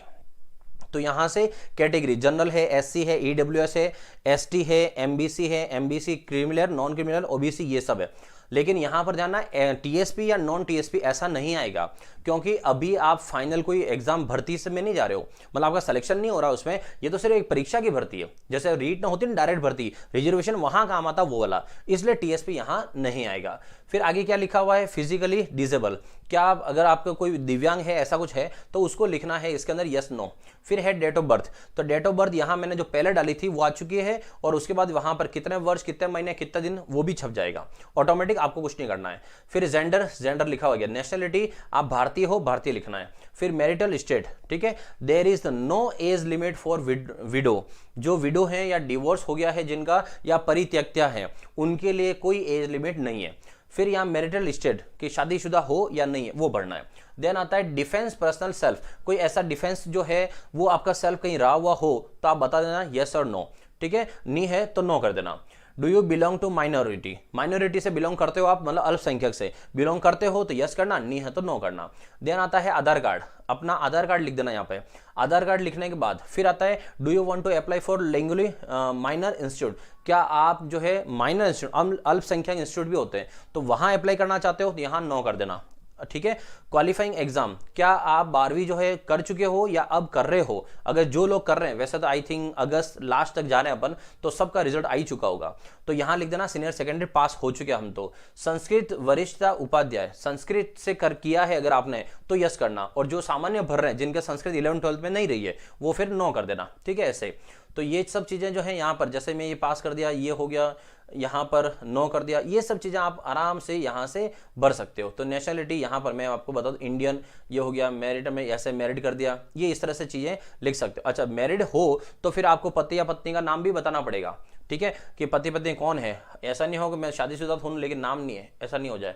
तो यहां से कैटेगरी जनरल है, SC है, EWS है, ST है, MBC है, MBC criminal, non criminal, OBC ये सब है। लेकिन यहां पर जाना TSP या नॉन TSP ऐसा नहीं आएगा, क्योंकि अभी आप फाइनल कोई एग्जाम भर्ती से में नहीं जा रहे हो, मतलब आपका सिलेक्शन नहीं हो रहा उसमें। ये तो सिर्फ एक परीक्षा की भर्ती है, जैसे रीट ना होती ना डायरेक्ट भर्ती, रिजर्वेशन वहां काम आता वो वाला, इसलिए TSP यहां नहीं आएगा। फिर आगे क्या लिखा हुआ है, फिजिकली डिसेबल, क्या अगर आपका कोई दिव्यांग है ऐसा कुछ है तो उसको लिखना है इसके अंदर यस नो। फिर है डेट ऑफ बर्थ, तो डेट ऑफ बर्थ यहां मैंने जो पहले डाली थी वो आ चुकी है, और उसके बाद वहां पर कितने वर्ष, कितने महीने, कितने दिन वो भी छप जाएगा ऑटोमेटिक, आपको कुछ नहीं करना है। फिर जेंडर, जेंडर लिखा हुआ गया। नेशनलिटी, आप भारतीय हो, भारतीय लिखना है। फिर मैरिटल स्टेट, ठीक है, there is no age limit for widow, जो विडो है या डिवोर्स हो गया है जिनका, या परित्यक्ता है, उनके लिए कोई एज लिमिट नहीं है। फिर यहाँ मैरिटल स्टेट कि शादीशुदा हो या नहीं है वो भरना है। देन आता है डिफेंस पर्सनल सेल्फ, कोई ऐसा डिफेंस जो है वो आपका सेल्फ कहीं रहा हुआ हो तो आप बता देना यस और नो, ठीक है, नहीं है तो नो कर देना। Do you belong to minority, minority से बिलोंग करते हो आप, मतलब अल्पसंख्यक से बिलोंग करते हो तो यस करना, नहीं है तो नो करना। देन आता है आधार कार्ड, अपना आधार कार्ड लिख देना यहाँ पे। आधार कार्ड लिखने के बाद फिर आता है do you want to apply for language minor institute, क्या आप जो है माइनर इंस्टीट्यूट, अल्पसंख्यक इंस्टीट्यूट भी होते हैं तो वहां अप्लाई करना चाहते हो तो यहाँ नो कर देना, ठीक है। क्वालिफाइंग एग्जाम, क्या आप 12वीं जो है कर चुके हो या अब कर रहे हो, अगर जो लोग कर रहे हैं, वैसे तो आई थिंक अगस्त लास्ट तक जा रहे हैं अपन, तो सबका रिजल्ट आ ही चुका होगा, तो यहां लिख देना सीनियर सेकेंडरी पास हो चुके हम। तो संस्कृत वरिष्ठता उपाध्याय, संस्कृत से कर किया है अगर आपने तो यस करना, और जो सामान्य भर रहे हैं जिनके संस्कृत 11th 12th में नहीं रही है वो फिर नो कर देना, ठीक है। ऐसे तो ये सब चीजें जो है यहाँ पर, जैसे मैं ये पास कर दिया, ये हो गया, यहाँ पर नो कर दिया, ये सब चीजें आप आराम से यहाँ से भर सकते हो। तो नेशनलिटी यहाँ पर मैं आपको बता दूं इंडियन, ये हो गया। मैरिड में ऐसे मैरिड कर दिया, ये इस तरह से चीजें लिख सकते हो। अच्छा मैरिड हो तो फिर आपको पति या पत्नी का नाम भी बताना पड़ेगा, ठीक है, कि पति पत्नी कौन है। ऐसा नहीं हो कि मैं शादीशुदा हूं लेकिन नाम नहीं है, ऐसा नहीं हो जाए।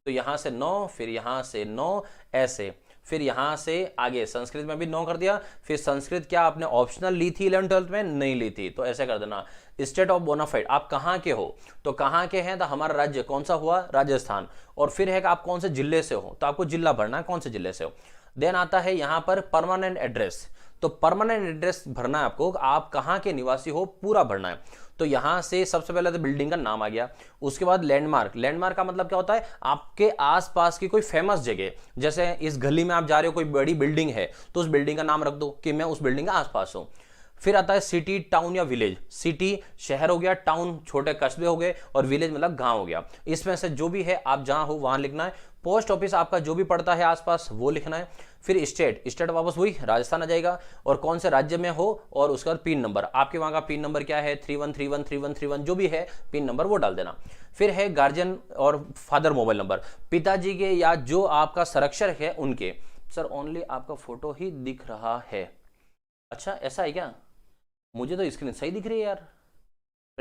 तो यहाँ से नो, फिर यहाँ से नो, ऐसे। फिर यहां से आगे संस्कृत में भी नो कर दिया। फिर संस्कृत क्या आपने ऑप्शनल ली थी 11th 12th में, नहीं ली थी तो ऐसे कर देना। स्टेट ऑफ बोनाफाइड, आप कहां के हो, तो कहां के हैं तो हमारा राज्य कौन सा हुआ, राजस्थान। और फिर है कि आप कौन से जिले से हो, तो आपको जिला भरना है कौन से जिले से हो। देन आता है यहां पर परमानेंट एड्रेस, तो परमानेंट एड्रेस भरना है आपको, आप कहां के निवासी हो पूरा भरना है। तो यहां से सबसे पहले तो बिल्डिंग का नाम आ गया, उसके बाद लैंडमार्क। लैंडमार्क का मतलब क्या होता है, आपके आसपास की कोई फेमस जगह, जैसे इस गली में आप जा रहे हो, कोई बड़ी बिल्डिंग है तो उस बिल्डिंग का नाम रख दो कि मैं उस बिल्डिंग के आसपास हूं। फिर आता है सिटी, टाउन या विलेज। सिटी शहर हो गया, टाउन छोटे कस्बे हो गए, और विलेज मतलब गांव हो गया। इसमें से जो भी है आप जहां हो वहां लिखना है। पोस्ट ऑफिस आपका जो भी पड़ता है आसपास वो लिखना है। फिर स्टेट, स्टेट वापस वही राजस्थान आ जाएगा, और कौन से राज्य में हो, और उसका पिन नंबर, आपके वहां का पिन नंबर क्या है, 31313131 जो भी है पिन नंबर वो डाल देना। फिर है गार्जियन और फादर मोबाइल नंबर, पिताजी के या जो आपका संरक्षक है उनके। सर ओनली आपका फोटो ही दिख रहा है, अच्छा ऐसा है क्या, मुझे तो स्क्रीन सही दिख रही है यार,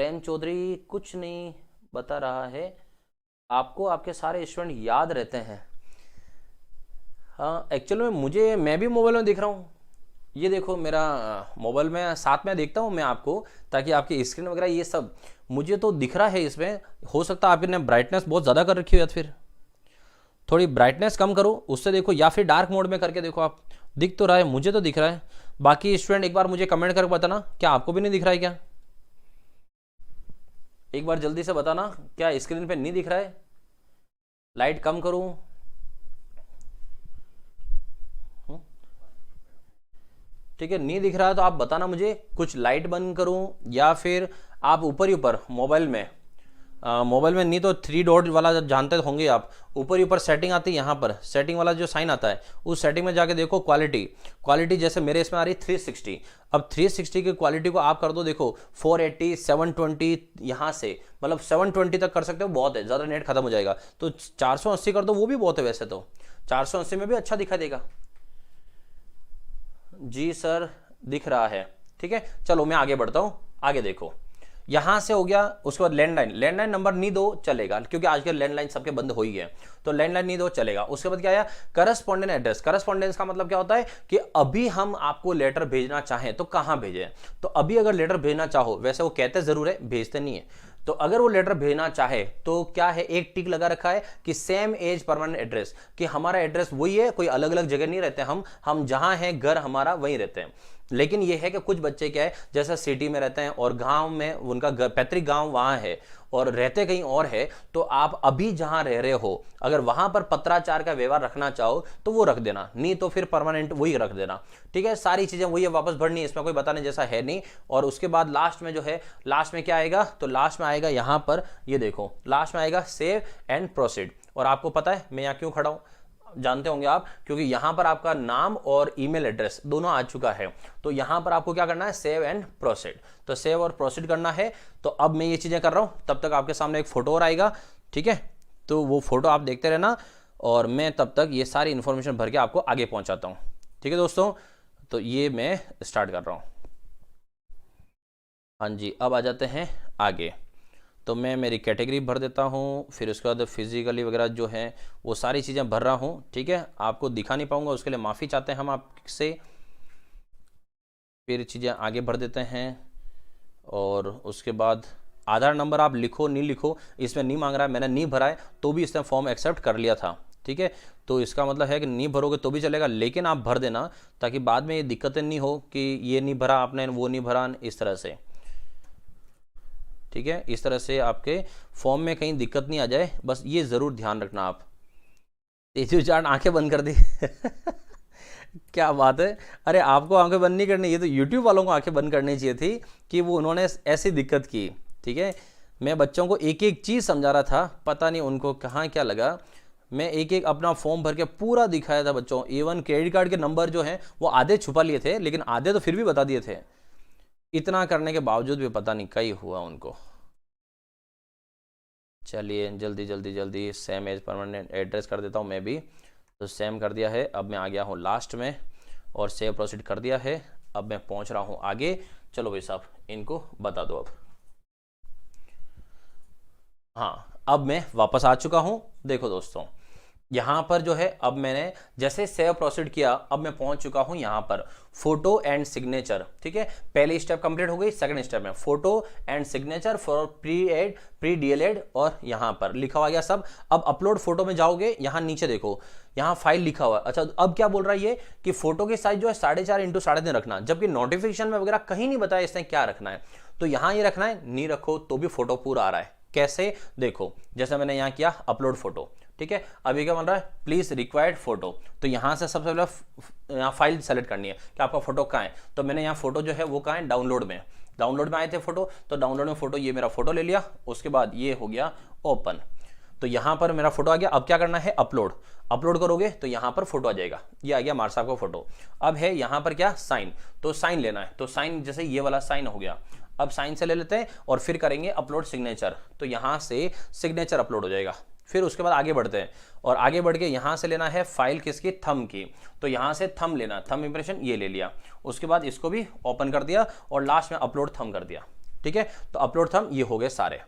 प्रेम चौधरी कुछ नहीं बता रहा है, आपको आपके सारे स्टूडेंट याद रहते हैं। हाँ एक्चुअल में मैं भी मोबाइल में दिख रहा हूँ। ये देखो मेरा मोबाइल में साथ में देखता हूँ मैं आपको, ताकि आपकी स्क्रीन वगैरह ये सब मुझे तो दिख रहा है इसमें। हो सकता है आपने ब्राइटनेस बहुत ज़्यादा कर रखी हो, या फिर थोड़ी ब्राइटनेस कम करो उससे देखो, या फिर डार्क मोड में करके देखो। आप दिख तो रहा है, मुझे तो दिख रहा है। बाकी स्टूडेंट एक बार मुझे कमेंट करके बताना, क्या आपको भी नहीं दिख रहा है क्या? एक बार जल्दी से बताना, क्या स्क्रीन पे नहीं दिख रहा है? लाइट कम करूं? ठीक है, नहीं दिख रहा है तो आप बताना मुझे, कुछ लाइट बंद करूं या फिर आप ऊपर ही ऊपर मोबाइल में नहीं तो 3 डॉट वाला जानते होंगे आप, ऊपर ही ऊपर सेटिंग आती है, यहाँ पर सेटिंग वाला जो साइन आता है उस सेटिंग में जाके देखो क्वालिटी जैसे मेरे इसमें आ रही 360। अब 360 की क्वालिटी को आप कर दो, देखो 480 720 यहाँ से, मतलब 720 तक कर सकते हो, बहुत है, ज़्यादा नेट खत्म हो जाएगा। तो 480 कर दो, वो भी बहुत है वैसे तो, 480 में भी अच्छा दिखाई देगा। जी सर दिख रहा है, ठीक है। चलो मैं आगे बढ़ता हूँ, आगे देखो यहां से हो गया। उसके बाद लैंडलाइन नंबर नहीं दो चलेगा, क्योंकि आजकल लैंडलाइन सबके बंद हो ही है, तो लैंडलाइन नहीं दो चलेगा। उसके बाद क्या आया, करस्पॉन्डेंट एड्रेस। करस्पॉन्डेंस का मतलब क्या होता है कि अभी हम आपको लेटर भेजना चाहें तो कहां भेजें। तो अभी अगर लेटर भेजना चाहो, वैसे वो कहते जरूर है, भेजते नहीं है, तो अगर वो लेटर भेजना चाहे तो क्या है, एक टिक लगा रखा है कि सेम एज परमानेंट एड्रेस, कि हमारा एड्रेस वही है, कोई अलग अलग जगह नहीं रहते हम जहां हैं घर हमारा वहीं रहते हैं। लेकिन ये है कि कुछ बच्चे क्या है, जैसा सिटी में रहते हैं और गांव में उनका पैतृक गांव वहां है और रहते कहीं और है, तो आप अभी जहां रह रहे हो अगर वहां पर पत्राचार का व्यवहार रखना चाहो तो वो रख देना, नहीं तो फिर परमानेंट वही रख देना, ठीक है। सारी चीजें वही है, वापस भरनी, इसमें कोई बताने जैसा है नहीं। और उसके बाद लास्ट में जो है, लास्ट में क्या आएगा, तो लास्ट में आएगा यहां पर, ये देखो लास्ट में आएगा सेव एंड प्रोसीड। और आपको पता है मैं यहां क्यों खड़ा हूं, जानते होंगे आप, क्योंकि यहां पर आपका नाम और ईमेल एड्रेस दोनों आ चुका है। तो यहां पर आपको क्या करना है, सेव एंड प्रोसीड। तो सेव और प्रोसीड करना है। तो अब मैं ये चीजें कर रहा हूं, तब तक आपके सामने एक फोटो और आएगा, ठीक है। तो वो फोटो आप देखते रहना और मैं तब तक ये सारी इंफॉर्मेशन भर के आपको आगे पहुंचाता हूं, ठीक है दोस्तों। तो ये मैं स्टार्ट कर रहा हूं। हाँ जी, अब आ जाते हैं आगे। तो मैं मेरी कैटेगरी भर देता हूँ, फिर उसके बाद फिजिकली वगैरह जो है वो सारी चीज़ें भर रहा हूँ, ठीक है। आपको दिखा नहीं पाऊँगा, उसके लिए माफ़ी चाहते हैं हम आपसे। फिर चीज़ें आगे भर देते हैं और उसके बाद आधार नंबर आप लिखो नहीं लिखो, इसमें नहीं मांग रहा है, मैंने नहीं भरा है तो भी इसने फॉर्म एक्सेप्ट कर लिया था, ठीक है। तो इसका मतलब है कि नहीं भरोगे तो भी चलेगा, लेकिन आप भर देना ताकि बाद में ये दिक्कतें नहीं हो कि ये नहीं भरा आपने, वो नहीं भरा, इस तरह से, ठीक है। इस तरह से आपके फॉर्म में कहीं दिक्कत नहीं आ जाए, बस ये ज़रूर ध्यान रखना आप। तेजू चाट आंखें बंद कर दी क्या बात है। अरे आपको आंखें बंद नहीं करनी, ये तो यूट्यूब वालों को आंखें बंद करनी चाहिए थी कि वो उन्होंने ऐसी दिक्कत की, ठीक है। मैं बच्चों को एक एक चीज़ समझा रहा था, पता नहीं उनको कहाँ क्या लगा। मैं एक एक अपना फॉर्म भर के पूरा दिखाया था बच्चों। इवन क्रेडिट कार्ड के नंबर जो हैं वो आधे छुपा लिए थे, लेकिन आधे तो फिर भी बता दिए थे। इतना करने के बावजूद भी पता नहीं कई हुआ उनको। चलिए जल्दी जल्दी जल्दी सेम एज परमानेंट एड्रेस कर देता हूँ मैं भी। तो सेम कर दिया है, अब मैं आ गया हूँ लास्ट में और सेव प्रोसीड कर दिया है। अब मैं पहुँच रहा हूँ आगे। चलो भाई साहब इनको बता दो अब। हाँ अब मैं वापस आ चुका हूँ। देखो दोस्तों यहाँ पर जो है, अब मैंने जैसे सेव प्रोसीड किया, अब मैं पहुंच चुका हूं यहाँ पर फोटो एंड सिग्नेचर, ठीक है। पहली स्टेप कंप्लीट हो गई, सेकंड स्टेप में photo and signature for pre DElEd और यहाँ पर लिखा हुआ गया सब। अब अपलोड फोटो में जाओगे, यहाँ नीचे देखो, यहाँ फाइल लिखा हुआ है। अच्छा अब क्या बोल रहा है ये कि फोटो की साइज जो है 4.5 x 3.5 रखना, जबकि नोटिफिकेशन में वगैरह कहीं नहीं बताया इसने क्या रखना है। तो यहाँ ये रखना है, नहीं रखो तो भी फोटो पूरा आ रहा है। कैसे, देखो जैसे मैंने यहाँ किया अपलोड फोटो, ठीक है। अभी क्या बन रहा है, प्लीज रिक्वायर्ड फोटो। तो यहाँ से सबसे पहले यहाँ फाइल सेलेक्ट करनी है कि आपका फोटो कहाँ है। तो मैंने यहाँ फोटो जो है वो कहाँ है, डाउनलोड में आए थे फोटो, तो डाउनलोड में फोटो, ये मेरा फोटो ले लिया। उसके बाद ये हो गया ओपन, तो यहाँ पर मेरा फोटो आ गया। अब क्या करना है, अपलोड करोगे तो यहाँ पर फोटो आ जाएगा। ये आ गया मार साहब का फोटो। अब है यहाँ पर क्या, साइन, तो साइन लेना है। तो साइन जैसे ये वाला साइन हो गया, अब साइन से ले लेते हैं और फिर करेंगे अपलोड सिग्नेचर। तो यहाँ से सिग्नेचर अपलोड हो जाएगा। फिर उसके बाद आगे बढ़ते हैं और आगे बढ़ के यहाँ से लेना है फाइल किसकी, थंब की। तो यहाँ से थंब लेना, थंब इंप्रेशन ये ले लिया। उसके बाद इसको भी ओपन कर दिया और लास्ट में अपलोड थंब कर दिया। ठीक है। तो अपलोड थंब ये हो गए सारे,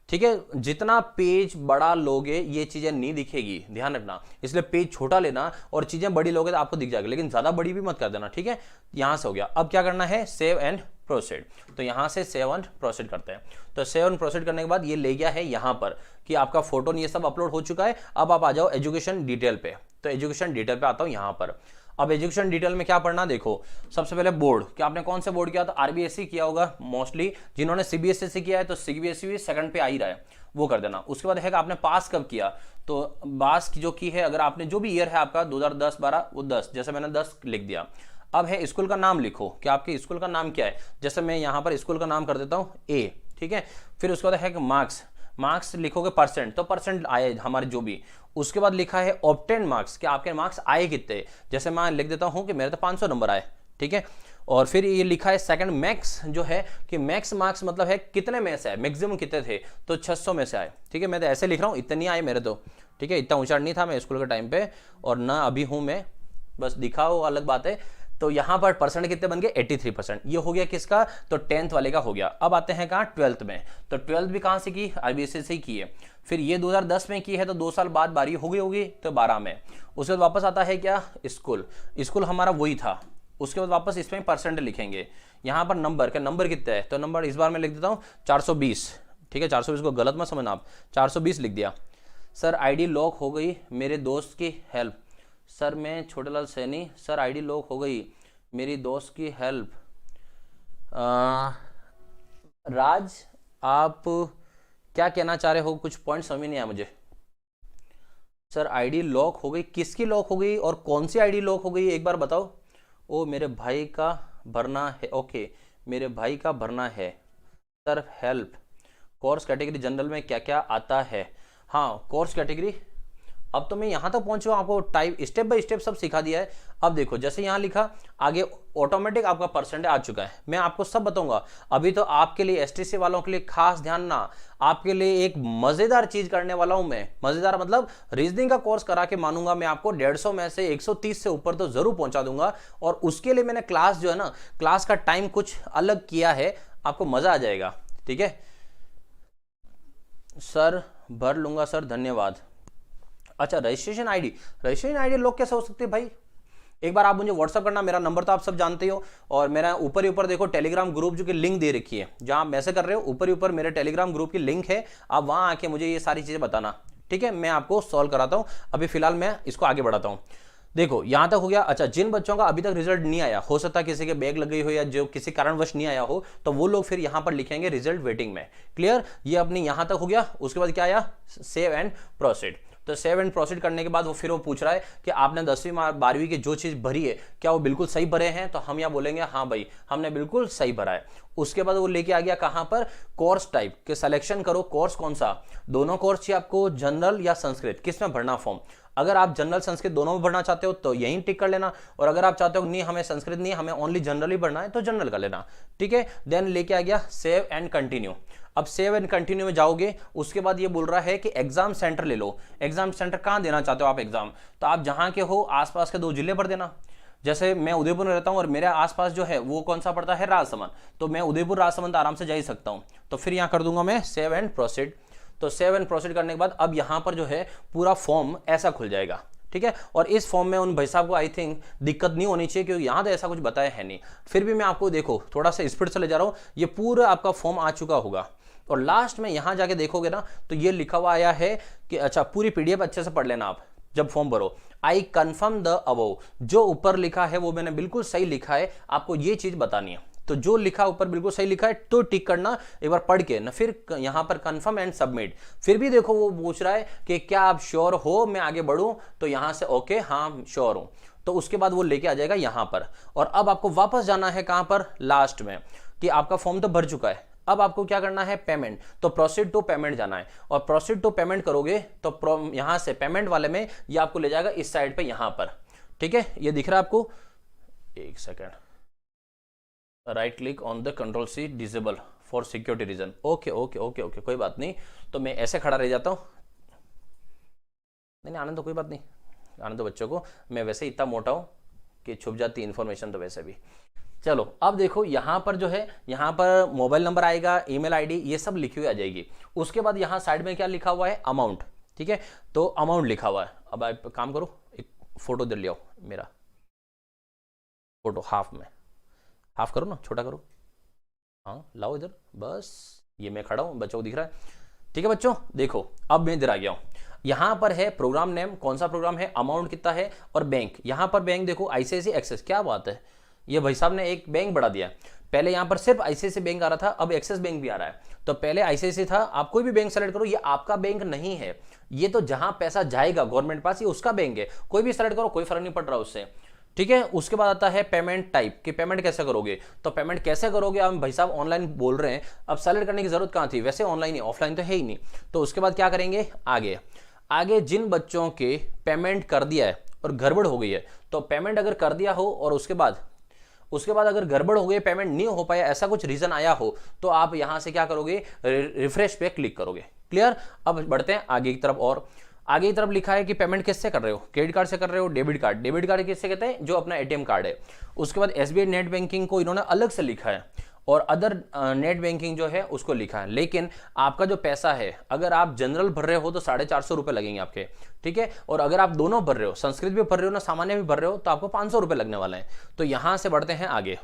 ठीक है। जितना पेज बड़ा लोगे ये चीजें नहीं दिखेगी, ध्यान रखना, इसलिए पेज छोटा लेना और चीजें बड़ी लोगे तो आपको दिख जाएगी, लेकिन ज्यादा बड़ी भी मत कर देना, ठीक है। यहां से हो गया। अब क्या करना है, सेव एंड प्रोसीड। तो यहां से सेव एंड प्रोसीड करते हैं। तो सेव एंड प्रोसीड करने के बाद ये ले गया है यहां पर कि आपका फोटो ये सब अपलोड हो चुका है। अब आप आ जाओ एजुकेशन डिटेल पे। तो एजुकेशन डिटेल पे आता हूं यहां पर। अब एजुकेशन डिटेल में क्या पढ़ना, देखो सबसे पहले बोर्ड, कि आपने कौन से बोर्ड किया, तो आरबीएसई किया होगा मोस्टली। जिन्होंने सीबीएसई से किया है तो सीबीएसई भी सेकंड पे आ ही रहा है, वो कर देना। उसके बाद है कि आपने पास कब किया, तो पास की जो की है, अगर आपने जो भी ईयर है आपका 2010-12 वो 10, जैसे मैंने 10 लिख दिया। अब है स्कूल का नाम लिखो कि आपके स्कूल का नाम क्या है, जैसे मैं यहां पर स्कूल का नाम कर देता हूं ए, ठीक है। फिर उसके बाद है कि मार्क्स लिखोगे परसेंट, तो परसेंट आए हमारे जो भी। उसके बाद लिखा है ऑब्टेन मार्क्स कि आपके मार्क्स आए कितने, जैसे मैं लिख देता हूं कि मेरे तो 500 नंबर आए, ठीक है। और फिर ये लिखा है सेकंड मैक्स जो है कि मैक्स मार्क्स मतलब है कितने में से आए, मैक्सिमम कितने थे, तो 600 में से आए, ठीक है। मैं तो ऐसे लिख रहा हूँ, इतने नहीं आए मेरे तो, ठीक है। इतना ऊंचा नहीं था मैं स्कूल के टाइम पे, और ना अभी हूँ मैं, बस दिखाओ अलग बात है। तो यहां पर परसेंट कितने बन गए, 83%। ये हो गया किसका, तो 10th वाले का हो गया। अब आते हैं कहाँ, 12th में। तो 12th भी कहां से की, आरबीएसई से ही की है। फिर ये 2010 में की है, तो 2 साल बाद 12 हो गई होगी, तो 12 में। उसके बाद वापस आता है क्या, स्कूल हमारा वही था। उसके बाद वापस इसमें परसेंट लिखेंगे। यहां पर नंबर का, नंबर कितना है, तो नंबर इस बार मैं लिख देता हूँ 420, ठीक है। 420 को गलत मत समझना आप, 420 लिख दिया। सर आईडी लॉक हो गई, मेरे दोस्त की हेल्प। सर मैं Chhotelal Saini, sir ID lock हो गई, मेरी दोस्त की हेल्प। राज आप क्या कहना चाह रहे हो, कुछ पॉइंट समझ नहीं आया मुझे। सर आईडी लॉक हो गई, किसकी लॉक हो गई और कौन सी आईडी लॉक हो गई, एक बार बताओ। ओ मेरे भाई का भरना है, ओके मेरे भाई का भरना है। Sir help, course category general में क्या क्या आता है। हाँ कोर्स कैटेगरी, अब तो मैं यहां तक पहुंचा हूं, आपको टाइप स्टेप बाय स्टेप सब सिखा दिया है। अब देखो जैसे यहां लिखा, आगे ऑटोमेटिक आपका परसेंट आ चुका है। मैं आपको सब बताऊंगा। अभी तो आपके लिए एसटीसी वालों के लिए खास ध्यान ना, आपके लिए एक मजेदार चीज करने वाला हूं मैं। मजेदार मतलब रीजनिंग का कोर्स करा के मानूंगा मैं आपको 150 में से 130 से ऊपर तो जरूर पहुंचा दूंगा। और उसके लिए मैंने क्लास जो है ना, क्लास का टाइम कुछ अलग किया है, आपको मजा आ जाएगा, ठीक है। सर भर लूंगा सर, धन्यवाद। अच्छा रजिस्ट्रेशन आईडी लोग कैसे हो सकते हैं भाई, एक बार आप मुझे व्हाट्सअप करना, मेरा नंबर तो आप सब जानते हो। और मेरा ऊपर ही ऊपर देखो टेलीग्राम ग्रुप जो कि लिंक दे रखी है, जहां आप मैसेज कर रहे हो ऊपर ही ऊपर मेरे टेलीग्राम ग्रुप की लिंक है, आप वहां आके मुझे ये सारी चीजें बताना, ठीक है। मैं आपको सॉल्व कराता हूं। अभी फिलहाल मैं इसको आगे बढ़ाता हूं। देखो यहां तक हो गया। अच्छा जिन बच्चों का अभी तक रिजल्ट नहीं आया, हो सकता है किसी के बैग लग गई हो या जो किसी कारणवश नहीं आया हो, तो वो लोग फिर यहां पर लिखेंगे रिजल्ट वेटिंग में। क्लियर, ये अपनी यहां तक हो गया। उसके बाद क्या आया, सेव एंड प्रोसीड। तो सेव एंड प्रोसीड करने के बाद वो पूछ रहा है कि आपने 10वीं 12वीं की जो चीज भरी है क्या वो बिल्कुल सही भरे हैं, तो हम यहाँ बोलेंगे हाँ भाई हमने बिल्कुल सही भरा है। उसके बाद वो लेके आ गया कहां पर, कोर्स टाइप के सिलेक्शन करो, कोर्स कौन सा, दोनों कोर्स चाहिए आपको, जनरल या संस्कृत, किस में भरना फॉर्म। अगर आप जनरल संस्कृत दोनों में भरना चाहते हो तो यहीं टिक कर लेना, और अगर आप चाहते हो नहीं हमें संस्कृत नहीं हमें ओनली जनरल ही भरना है तो जनरल कर लेना, ठीक है। देन लेके आ गया सेव एंड कंटिन्यू। अब सेव एंड कंटिन्यू में जाओगे, उसके बाद ये बोल रहा है कि एग्जाम सेंटर ले लो। एग्जाम सेंटर कहां देना चाहते हो आप एग्जाम, तो आप जहां के हो आसपास के 2 जिले भर देना। जैसे मैं उदयपुर में रहता हूं और मेरे आसपास जो है वो कौन सा पड़ता है, राजसमंद, तो मैं उदयपुर राजसमंद आराम से जा ही सकता हूं। तो फिर यहां कर दूंगा मैं सेव एंड प्रोसीड। तो सेव एंड प्रोसीड करने के बाद अब यहां पर जो है पूरा फॉर्म ऐसा खुल जाएगा, ठीक है। और इस फॉर्म में उन भाई साहब को आई थिंक दिक्कत नहीं होनी चाहिए, क्योंकि यहां तो ऐसा कुछ बताया है नहीं। फिर भी मैं आपको देखो थोड़ा सा स्पीड से ले जा रहा हूं, ये पूरा आपका फॉर्म आ चुका होगा। और लास्ट में यहां जाके देखोगे ना तो ये लिखा हुआ आया है कि अच्छा पूरी पीडीएफ अच्छे से पढ़ लेना आप जब फॉर्म भरो। आई कन्फर्म द अबव, जो ऊपर लिखा है वो मैंने बिल्कुल सही लिखा है, आपको ये चीज बतानी है। तो जो लिखा ऊपर बिल्कुल सही लिखा है तो टिक करना एक बार पढ़ के ना, फिर यहां पर कंफर्म एंड सबमिट। फिर भी देखो वो पूछ रहा है कि क्या आप श्योर हो मैं आगे बढ़ूं, तो यहां से ओके हाँ श्योर हूं, तो उसके बाद वो लेके आ जाएगा यहां पर। और अब आपको वापस जाना है कहां पर, लास्ट में, कि आपका फॉर्म तो भर चुका है, अब आपको क्या करना है, पेमेंट। तो प्रोसीड टू पेमेंट जाना है, और प्रोसीड टू पेमेंट करोगे तो यहां से पेमेंट वाले में ये आपको ले जाएगा इस साइड पे यहां पर, ठीक है। ये दिख रहा है आपको, एक second, right click on the control C disable for security reason. Okay okay okay okay कोई बात नहीं, तो मैं ऐसे खड़ा रह जाता हूं। नहीं आनंद तो कोई बात नहीं, आनंद तो बच्चों को, मैं वैसे इतना मोटा हूं कि छुप जाती इंफॉर्मेशन तो वैसे भी। चलो अब देखो यहाँ पर जो है, यहाँ पर मोबाइल नंबर आएगा, ईमेल आईडी, ये सब लिखी हुई आ जाएगी। उसके बाद यहाँ साइड में क्या लिखा हुआ है, अमाउंट। ठीक है, तो अमाउंट लिखा हुआ है। अब आप काम करो, एक फोटो दे लिया मेरा फोटो, हाफ में, हाफ करो ना, छोटा करो, हाँ लाओ इधर, बस ये मैं खड़ा हूँ, बच्चों को दिख रहा है। ठीक है बच्चों, देखो अब मैं इधर आ गया हूँ। यहाँ पर है प्रोग्राम नेम, कौन सा प्रोग्राम है, अमाउंट कितना है, और बैंक। यहाँ पर बैंक देखो आईसीआईसी एक्सेस, क्या बात है, ये भाई साहब ने एक बैंक बढ़ा दिया। पहले यहाँ पर सिर्फ आईसीआईसी बैंक आ रहा था, अब एक्सिस बैंक भी आ रहा है। तो पहले आईसीआईसी था, आप कोई भी बैंक सेलेक्ट करो, ये आपका बैंक नहीं है, ये तो जहां पैसा जाएगा गवर्नमेंट पास, ये उसका बैंक है। कोई भी सेलेक्ट करो, कोई फर्क नहीं पड़ रहा उससे। ठीक है, उसके बाद आता है पेमेंट टाइप, कि पेमेंट कैसे करोगे। तो पेमेंट कैसे करोगे, आप भाई साहब ऑनलाइन बोल रहे हैं, अब सेलेक्ट करने की जरूरत कहां थी, वैसे ऑनलाइन ही, ऑफलाइन तो है ही नहीं। तो उसके बाद क्या करेंगे, आगे आगे जिन बच्चों के पेमेंट कर दिया है और गड़बड़ हो गई है, तो पेमेंट अगर कर दिया हो और उसके बाद अगर गड़बड़ हो गई, पेमेंट नहीं हो पाया, ऐसा कुछ रीजन आया हो, तो आप यहां से क्या करोगे, रिफ्रेश पे क्लिक करोगे। क्लियर। अब बढ़ते हैं आगे की तरफ। और आगे की तरफ लिखा है कि पेमेंट किससे कर रहे हो, क्रेडिट कार्ड से कर रहे हो, डेबिट कार्ड। डेबिट कार्ड किससे कहते हैं, जो अपना एटीएम कार्ड है। उसके बाद एसबीआई नेट बैंकिंग को इन्होंने अलग से लिखा है, और अदर नेट बैंकिंग जो है उसको लिखा है। लेकिन आपका जो पैसा है, अगर आप जनरल भर रहे हो तो 450 रुपए लगेंगे आपके। ठीक है, और अगर आप दोनों भर रहे हो, संस्कृत भी भर रहे हो ना, सामान्य भी भर रहे हो, तो आपको 500 रुपए लगने वाला है। तो यहां से बढ़ते हैं आगे,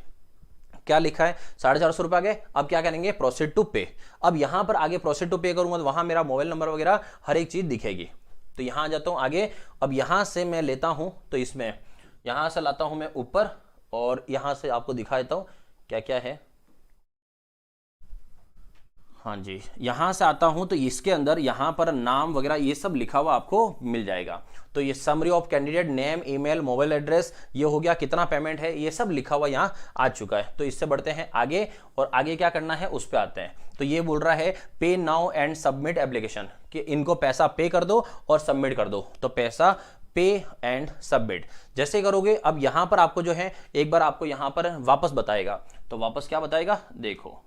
क्या लिखा है, 450 रुपए आगे। अब क्या करेंगे, प्रोसीड टू पे। अब यहां पर आगे प्रोसीड टू पे करूंगा तो वहां मेरा मोबाइल नंबर वगैरह हर एक चीज दिखेगी। तो यहां आ जाता हूं आगे। अब यहां से मैं लेता हूं, तो इसमें यहां से लाता हूं मैं ऊपर, और यहां से आपको दिखा देता हूं क्या क्या है। हाँ जी, यहां से आता हूं तो इसके अंदर यहां पर नाम वगैरह ये सब लिखा हुआ आपको मिल जाएगा। तो ये summary of candidate, name, email, mobile address, ये हो गया, कितना पेमेंट है, ये सब लिखा हुआ यहाँ आ चुका है। तो इससे बढ़ते हैं आगे, और आगे क्या करना है उस पर आते हैं। तो ये बोल रहा है पे नाउ एंड सबमिट एप्लीकेशन, कि इनको पैसा पे कर दो और सबमिट कर दो। तो पैसा पे एंड सबमिट जैसे करोगे, अब यहां पर आपको जो है एक बार आपको यहां पर वापस बताएगा। तो वापस क्या बताएगा, देखो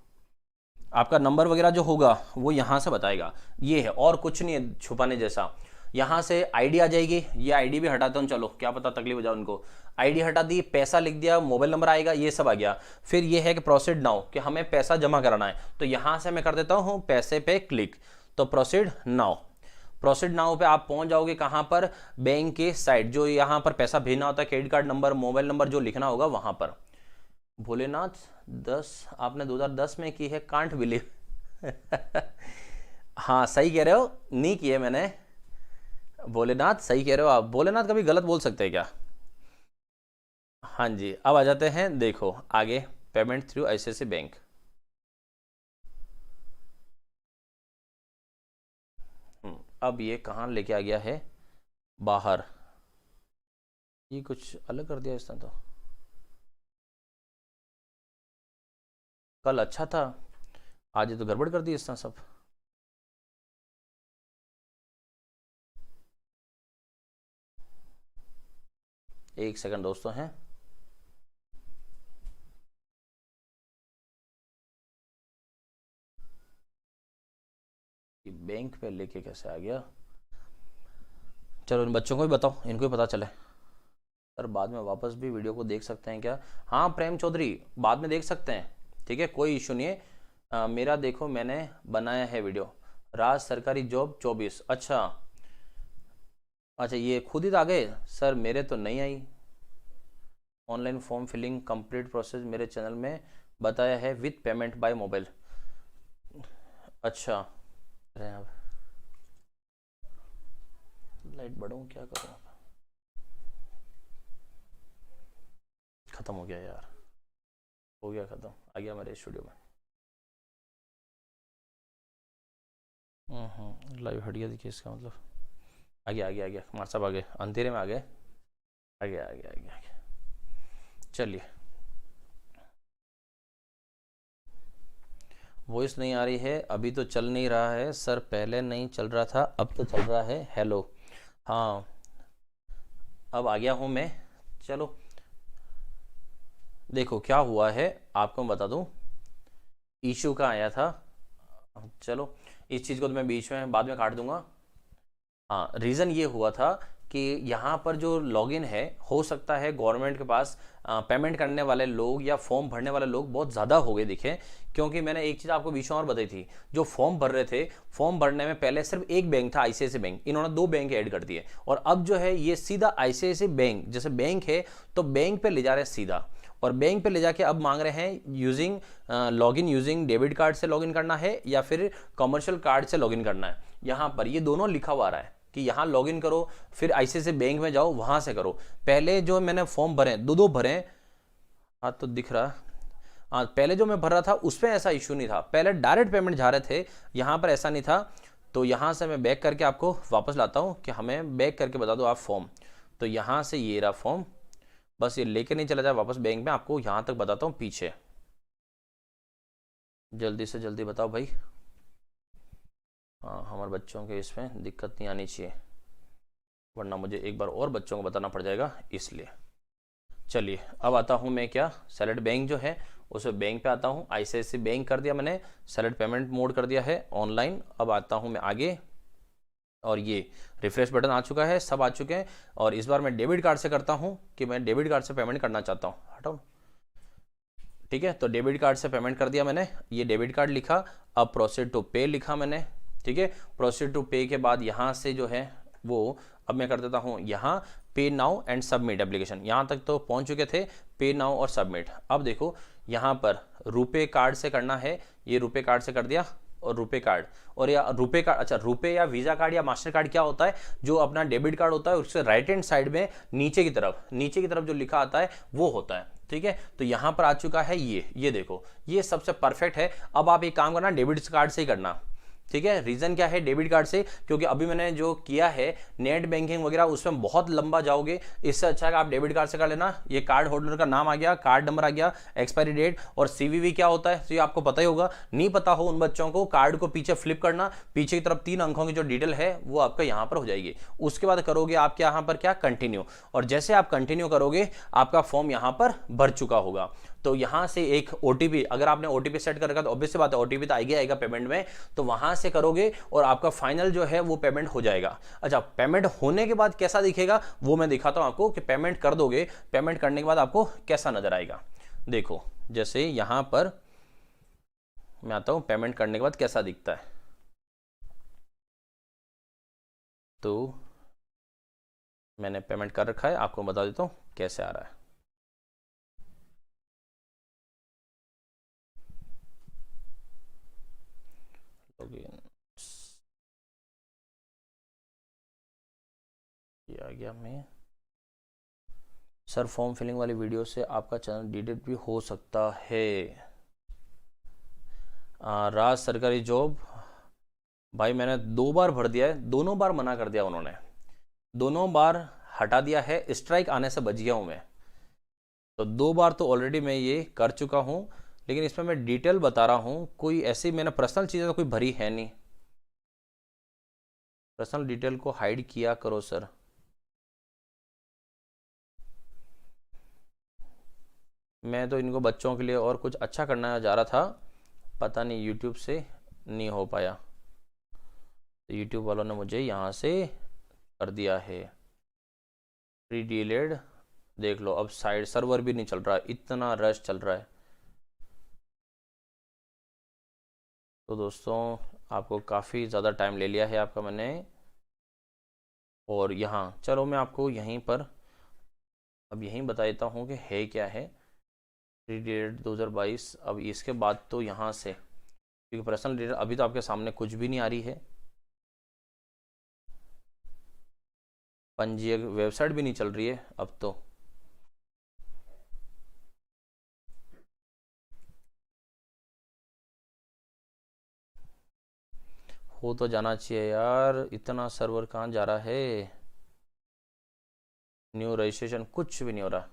आपका नंबर वगैरह जो होगा वो यहां से बताएगा। ये है, और कुछ नहीं है छुपाने जैसा। यहां से आईडी आ जाएगी, ये आईडी भी हटाता हूं, चलो क्या पता तकलीफ हो जाए उनको। आईडी हटा दी, पैसा लिख दिया, मोबाइल नंबर आएगा, ये सब आ गया। फिर ये है कि प्रोसीड नाउ, कि हमें पैसा जमा कराना है। तो यहां से मैं कर देता हूं पैसे पे क्लिक, तो प्रोसीड नाउ। प्रोसीड नाउ पे आप पहुंच जाओगे कहां पर, बैंक के साइड, जो यहां पर पैसा भेजना होता है, credit card number, mobile number जो लिखना होगा वहां पर। भोलेनाथ 10 आपने 2010 में की है, कांट बिलीव। हाँ सही कह रहे हो, नहीं किए मैंने, भोलेनाथ सही कह रहे हो आप। भोलेनाथ कभी गलत बोल सकते हैं क्या। हाँ जी, अब आ जाते हैं, देखो आगे पेमेंट थ्रू आईसीआईसी बैंक। अब ये कहाँ लेके आ गया है, बाहर, ये कुछ अलग कर दिया इसने। तो कल अच्छा था, आज ये तो गड़बड़ कर दी इसने सब। एक सेकंड दोस्तों हैं, बैंक पे लेके कैसे आ गया। चलो इन बच्चों को भी बताओ, इनको भी पता चले। सर बाद में वापस भी वीडियो को देख सकते हैं क्या। हाँ प्रेम चौधरी, बाद में देख सकते हैं, ठीक है, कोई इशू नहीं है। मेरा देखो मैंने बनाया है वीडियो, राज सरकारी जॉब 24। अच्छा अच्छा, ये खुद ही आ गए सर, मेरे तो नहीं आई। Online form filling complete process मेरे चैनल में बताया है विथ पेमेंट बाय मोबाइल। अच्छा, अरे अब लाइट बढ़ाऊं क्या करूं, खत्म हो गया यार, हो गया खत्म, आ गया मेरे स्टूडियो में। लाइव हट गया, देखिए इसका मतलब आ गया आ गया आ गया, हमारे सब आ गए, अंधेरे में आ गए, आ गया आ गया आ गया आ गया। चलिए, वॉइस नहीं आ रही है, अभी तो चल नहीं रहा है सर, पहले नहीं चल रहा था अब तो चल रहा है। हेलो, हाँ अब आ गया हूँ मैं। चलो देखो क्या हुआ है आपको मैं बता दूं, इशू का आया था। चलो इस चीज़ को तो मैं बीच में बाद में काट दूंगा। हाँ रीज़न ये हुआ था कि यहाँ पर जो लॉगिन है, हो सकता है गवर्नमेंट के पास पेमेंट करने वाले लोग या फॉर्म भरने वाले लोग बहुत ज़्यादा हो गए दिखे, क्योंकि मैंने एक चीज़ आपको बीच में और बताई थी, जो फॉर्म भर रहे थे, फॉर्म भरने में पहले सिर्फ एक बैंक था, आईसीआईसी बैंक, इन्होंने 2 बैंक ऐड कर दिए, और अब जो है ये सीधा आईसीआईसी बैंक, जैसे बैंक है तो बैंक पे ले जा रहे हैं सीधा, और बैंक पे ले जाके अब मांग रहे हैं using login using debit card से लॉगिन करना है या फिर कमर्शियल कार्ड से लॉगिन करना है। यहाँ पर ये दोनों लिखा हुआ आ रहा है कि यहाँ लॉगिन करो, फिर आईसीआईसी बैंक में जाओ, वहां से करो। पहले जो मैंने फॉर्म भरे, दो भरे, हाँ तो दिख रहा, हाँ पहले जो मैं भर रहा था उसमें ऐसा इशू नहीं था, पहले डायरेक्ट पेमेंट जा रहे थे, यहाँ पर ऐसा नहीं था। तो यहाँ से मैं बैक करके आपको वापस लाता हूँ कि हमें बैक करके बता दो आप फॉर्म। तो यहाँ से ये रहा फॉर्म, बस ये लेके नहीं चला जाए वापस बैंक में, आपको यहाँ तक बताता हूँ पीछे। जल्दी से जल्दी बताओ भाई, हाँ हमारे बच्चों के इसमें दिक्कत नहीं आनी चाहिए, वरना मुझे एक बार और बच्चों को बताना पड़ जाएगा, इसलिए। चलिए अब आता हूँ मैं क्या, सेलेक्ट बैंक जो है उसमें बैंक पे आता हूँ, आईसीआईसी बैंक कर दिया मैंने, सेलेक्ट पेमेंट मोड कर दिया है ऑनलाइन। अब आता हूँ मैं आगे, और ये रिफ्रेश बटन आ चुका है, सब आ चुके हैं, और इस बार मैं डेबिट कार्ड से करता हूँ कि मैं डेबिट कार्ड से पेमेंट करना चाहता हूँ, हटाओ, ठीक है। तो डेबिट कार्ड से पेमेंट कर दिया मैंने, ये डेबिट कार्ड लिखा, अब प्रोसीड टू पे लिखा मैंने, ठीक है। प्रोसीड टू पे के बाद यहाँ से जो है वो अब मैं कर देता हूँ यहाँ पे नाउ एंड सबमिट एप्लीकेशन, यहाँ तक तो पहुँच चुके थे, पे नाउ और सबमिट। अब देखो यहाँ पर रुपे कार्ड से करना है, ये रुपे कार्ड से कर दिया, और रुपे कार्ड, और या रुपे कार्ड, अच्छा रुपे या वीज़ा कार्ड या मास्टर कार्ड क्या होता है, जो अपना डेबिट कार्ड होता है उससे राइट हैंड साइड में नीचे की तरफ जो लिखा आता है वो होता है, ठीक है। तो यहाँ पर आ चुका है ये देखो, ये सबसे परफेक्ट है। अब आप एक काम करना, डेबिट कार्ड से ही करना, ठीक है। रीजन क्या है डेबिट कार्ड से, क्योंकि अभी मैंने जो किया है नेट बैंकिंग वगैरह उसमें बहुत लंबा जाओगे, इससे अच्छा है आप डेबिट कार्ड से कर लेना। ये कार्ड होल्डर का नाम आ गया, कार्ड नंबर आ गया, एक्सपायरी डेट, और सीवीवी क्या होता है तो ये आपको पता ही होगा, नहीं पता हो उन बच्चों को, कार्ड को पीछे फ्लिप करना, पीछे की तरफ 3 अंकों की जो डिटेल है वो आपका यहाँ पर हो जाएगी। उसके बाद करोगे आपके यहाँ पर क्या, कंटिन्यू, और जैसे आप कंटिन्यू करोगे आपका फॉर्म यहाँ पर भर चुका होगा। तो यहां से एक ओटीपी, अगर आपने ओटीपी सेट कर रखा तो ऑब्वियस सी बात है ओटीपी तो आएगा पेमेंट में, तो वहां से करोगे और आपका फाइनल जो है वो पेमेंट हो जाएगा। अच्छा, पेमेंट होने के बाद कैसा दिखेगा वो मैं दिखाता हूं आपको कि पेमेंट कर दोगे, पेमेंट करने के बाद आपको कैसा नजर आएगा। देखो जैसे यहां पर मैं आता हूं, पेमेंट करने के बाद कैसा दिखता है, तो मैंने पेमेंट कर रखा है, आपको बता देता हूं कैसे आ रहा है। ये आ गया मैं, सर फॉर्म फिलिंग वाली वीडियो से आपका चैनल डिलीट भी हो सकता है। राज सरकारी जॉब, भाई मैंने 2 बार भर दिया है, दोनों बार मना कर दिया उन्होंने, दोनों बार हटा दिया है, स्ट्राइक आने से बच गया हूं मैं। तो 2 बार तो ऑलरेडी मैं ये कर चुका हूं, लेकिन इसमें मैं डिटेल बता रहा हूं, कोई ऐसी मैंने पर्सनल चीज़ें तो कोई भरी है नहीं, पर्सनल डिटेल को हाइड किया करो सर। मैं तो इनको बच्चों के लिए और कुछ अच्छा करना चाह रहा था, पता नहीं यूट्यूब से नहीं हो पाया, तो यूट्यूब वालों ने मुझे यहाँ से कर दिया है प्री डिलेड। देख लो अब साइड सर्वर भी नहीं चल रहा, इतना रश चल रहा है। तो दोस्तों आपको काफ़ी ज़्यादा टाइम ले लिया है आपका मैंने, और यहाँ चलो मैं आपको यहीं पर अब यहीं बता देता हूँ कि है क्या है प्री डिलेड 2022। अब इसके बाद तो यहाँ से, क्योंकि पर्सनल डिटेल अभी तो आपके सामने कुछ भी नहीं आ रही है, पंजीयक वेबसाइट भी नहीं चल रही है अब तो। हो तो जाना चाहिए यार, इतना सर्वर कहाँ जा रहा है, न्यू रजिस्ट्रेशन कुछ भी नहीं हो रहा।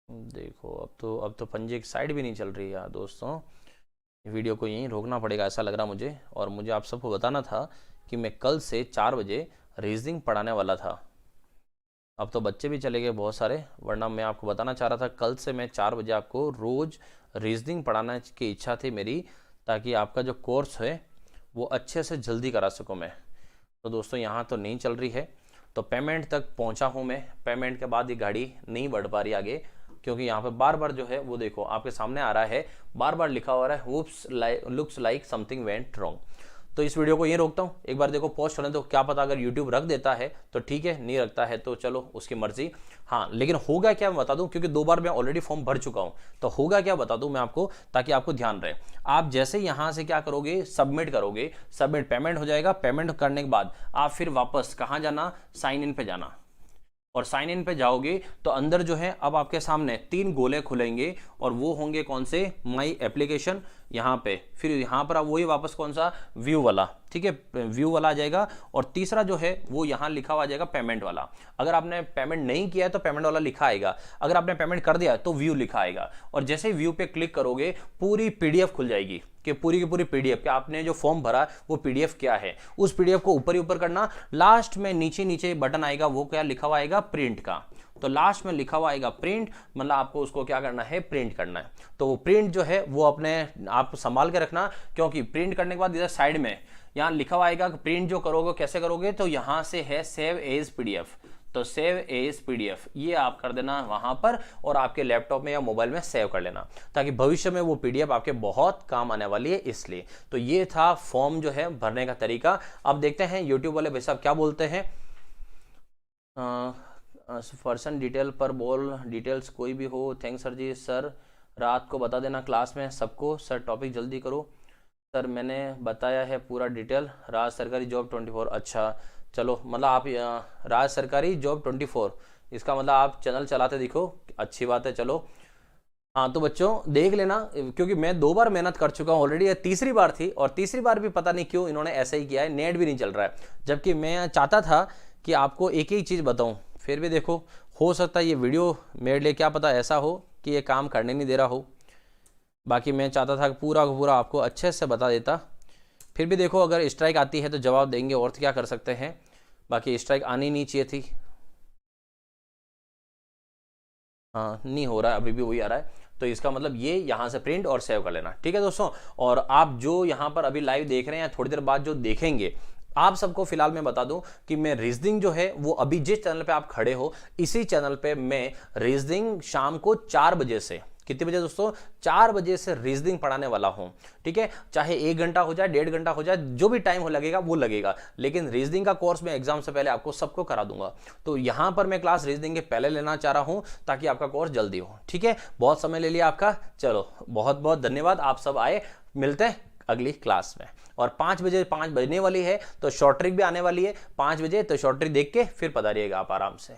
देखो अब तो पंजीयक साइट भी नहीं चल रही है यार दोस्तों, वीडियो को यहीं रोकना पड़ेगा ऐसा लग रहा मुझे, और मुझे आप सबको बताना था कि मैं कल से 4 बजे रीजनिंग पढ़ाने वाला था। अब तो बच्चे भी चले गए बहुत सारे, वरना मैं आपको बताना चाह रहा था कल से मैं 4 बजे आपको रोज़ रीजनिंग पढ़ाने की इच्छा थी मेरी, ताकि आपका जो कोर्स है वो अच्छे से जल्दी करा सकूँ मैं। तो दोस्तों यहाँ तो नहीं चल रही है, तो पेमेंट तक पहुँचा हूँ मैं। पेमेंट के बाद ये गाड़ी नहीं बढ़ पा रही आगे, क्योंकि यहाँ पे बार बार जो है वो देखो आपके सामने आ रहा है, बार बार लिखा हो रहा है whoops looks like something went wrong. तो इस वीडियो को यहीं रोकता हूँ, एक बार देखो पोस्ट करने दो, क्या पता अगर यूट्यूब रख देता है तो ठीक है, नहीं रखता है तो चलो उसकी मर्जी। हाँ, लेकिन होगा क्या मैं बता दूं, क्योंकि 2 बार मैं ऑलरेडी फॉर्म भर चुका हूँ, तो होगा क्या बता दूं मैं आपको, ताकि आपको ध्यान रहे। आप जैसे यहाँ से क्या करोगे, सबमिट करोगे, सबमिट पेमेंट हो जाएगा। पेमेंट करने के बाद आप फिर वापस कहाँ जाना, साइन इन पे जाना, और साइन इन पे जाओगे तो अंदर जो है अब आपके सामने 3 गोले खुलेंगे, और वो होंगे कौन से, माई एप्लीकेशन यहाँ पे, फिर यहाँ पर वही वापस कौन सा, व्यू वाला, ठीक है, व्यू वाला आ जाएगा, और तीसरा जो है वो यहाँ लिखा हुआ आ जाएगा पेमेंट वाला। अगर आपने पेमेंट नहीं किया है तो पेमेंट वाला लिखा आएगा, अगर आपने पेमेंट कर दिया तो व्यू लिखा आएगा। और जैसे ही व्यू पे क्लिक करोगे पूरी पीडीएफ खुल जाएगी, कि पूरी की पूरी पीडीएफ, कि आपने जो फॉर्म भरा वो पीडीएफ क्या है, उस पीडीएफ को ऊपर ही ऊपर करना। लास्ट में नीचे नीचे बटन आएगा, वो क्या लिखा हुआ आएगा, प्रिंट का। तो लास्ट में लिखा हुआ आएगा प्रिंट, मतलब आपको उसको क्या करना है, प्रिंट करना है। तो वो प्रिंट जो है वो अपने आप संभाल के रखना, क्योंकि प्रिंट करने के बाद इधर साइड में यहाँ लिखा हुआ आएगा कि प्रिंट जो करोगे कैसे करोगे, तो यहाँ से है सेव एज पीडीएफ। तो सेव एज पीडीएफ ये आप कर देना वहां पर, और आपके लैपटॉप में या मोबाइल में सेव कर लेना, ताकि भविष्य में वो पीडीएफ आपके बहुत काम आने वाली है, इसलिए। तो ये था फॉर्म जो है भरने का तरीका। अब देखते हैं यूट्यूब वाले भाई साहब क्या बोलते हैं। पर्सन डिटेल पर बोल, डिटेल्स कोई भी हो। थैंक्स सर जी। सर रात को बता देना क्लास में सबको। सर टॉपिक जल्दी करो। सर मैंने बताया है पूरा डिटेल। राज सरकारी जॉब 24। अच्छा चलो, मतलब आप राज सरकारी जॉब 24, इसका मतलब आप चैनल चलाते दिखो, अच्छी बात है। चलो हाँ, तो बच्चों देख लेना, क्योंकि मैं 2 बार मेहनत कर चुका हूँ ऑलरेडी, तीसरी बार थी, और तीसरी बार भी पता नहीं क्यों इन्होंने ऐसा ही किया है, नेट भी नहीं चल रहा है। जबकि मैं चाहता था कि आपको एक ही चीज़ बताऊँ, फिर भी देखो हो सकता है ये वीडियो मेरे लिए क्या पता ऐसा हो कि ये काम करने नहीं दे रहा हो। बाकी मैं चाहता था कि पूरा का पूरा आपको अच्छे से बता देता। फिर भी देखो अगर स्ट्राइक आती है तो जवाब देंगे, और क्या कर सकते हैं। बाकी स्ट्राइक आनी नहीं चाहिए थी। हाँ, नहीं हो रहा है, अभी भी वही आ रहा है। तो इसका मतलब ये यहाँ से प्रिंट और सेव कर लेना, ठीक है दोस्तों। और आप जो यहाँ पर अभी लाइव देख रहे हैं, थोड़ी देर बाद जो देखेंगे, आप सबको फिलहाल मैं बता दूं कि मैं रीजनिंग जो है वो अभी जिस चैनल पे आप खड़े हो, इसी चैनल पे मैं रीजनिंग शाम को 4 बजे से, कितने बजे दोस्तों, 4 बजे से रीजनिंग पढ़ाने वाला हूं, ठीक है। चाहे 1 घंटा हो जाए, 1.5 घंटा हो जाए, जो भी टाइम हो लगेगा वो लगेगा, लेकिन रीजनिंग का कोर्स मैं एग्जाम से पहले आपको सबको करा दूंगा। तो यहां पर मैं क्लास रीजनिंग के पहले लेना चाह रहा हूं, ताकि आपका कोर्स जल्दी हो, ठीक है। बहुत समय ले लिया आपका, चलो बहुत बहुत धन्यवाद, आप सब आए। मिलते हैं अगली क्लास में। और 5 बजे 5 बजने वाली है, तो शॉर्ट ट्रिक भी आने वाली है 5 बजे, तो शॉर्ट ट्रिक देख के फिर पधारिएगा आप आराम से।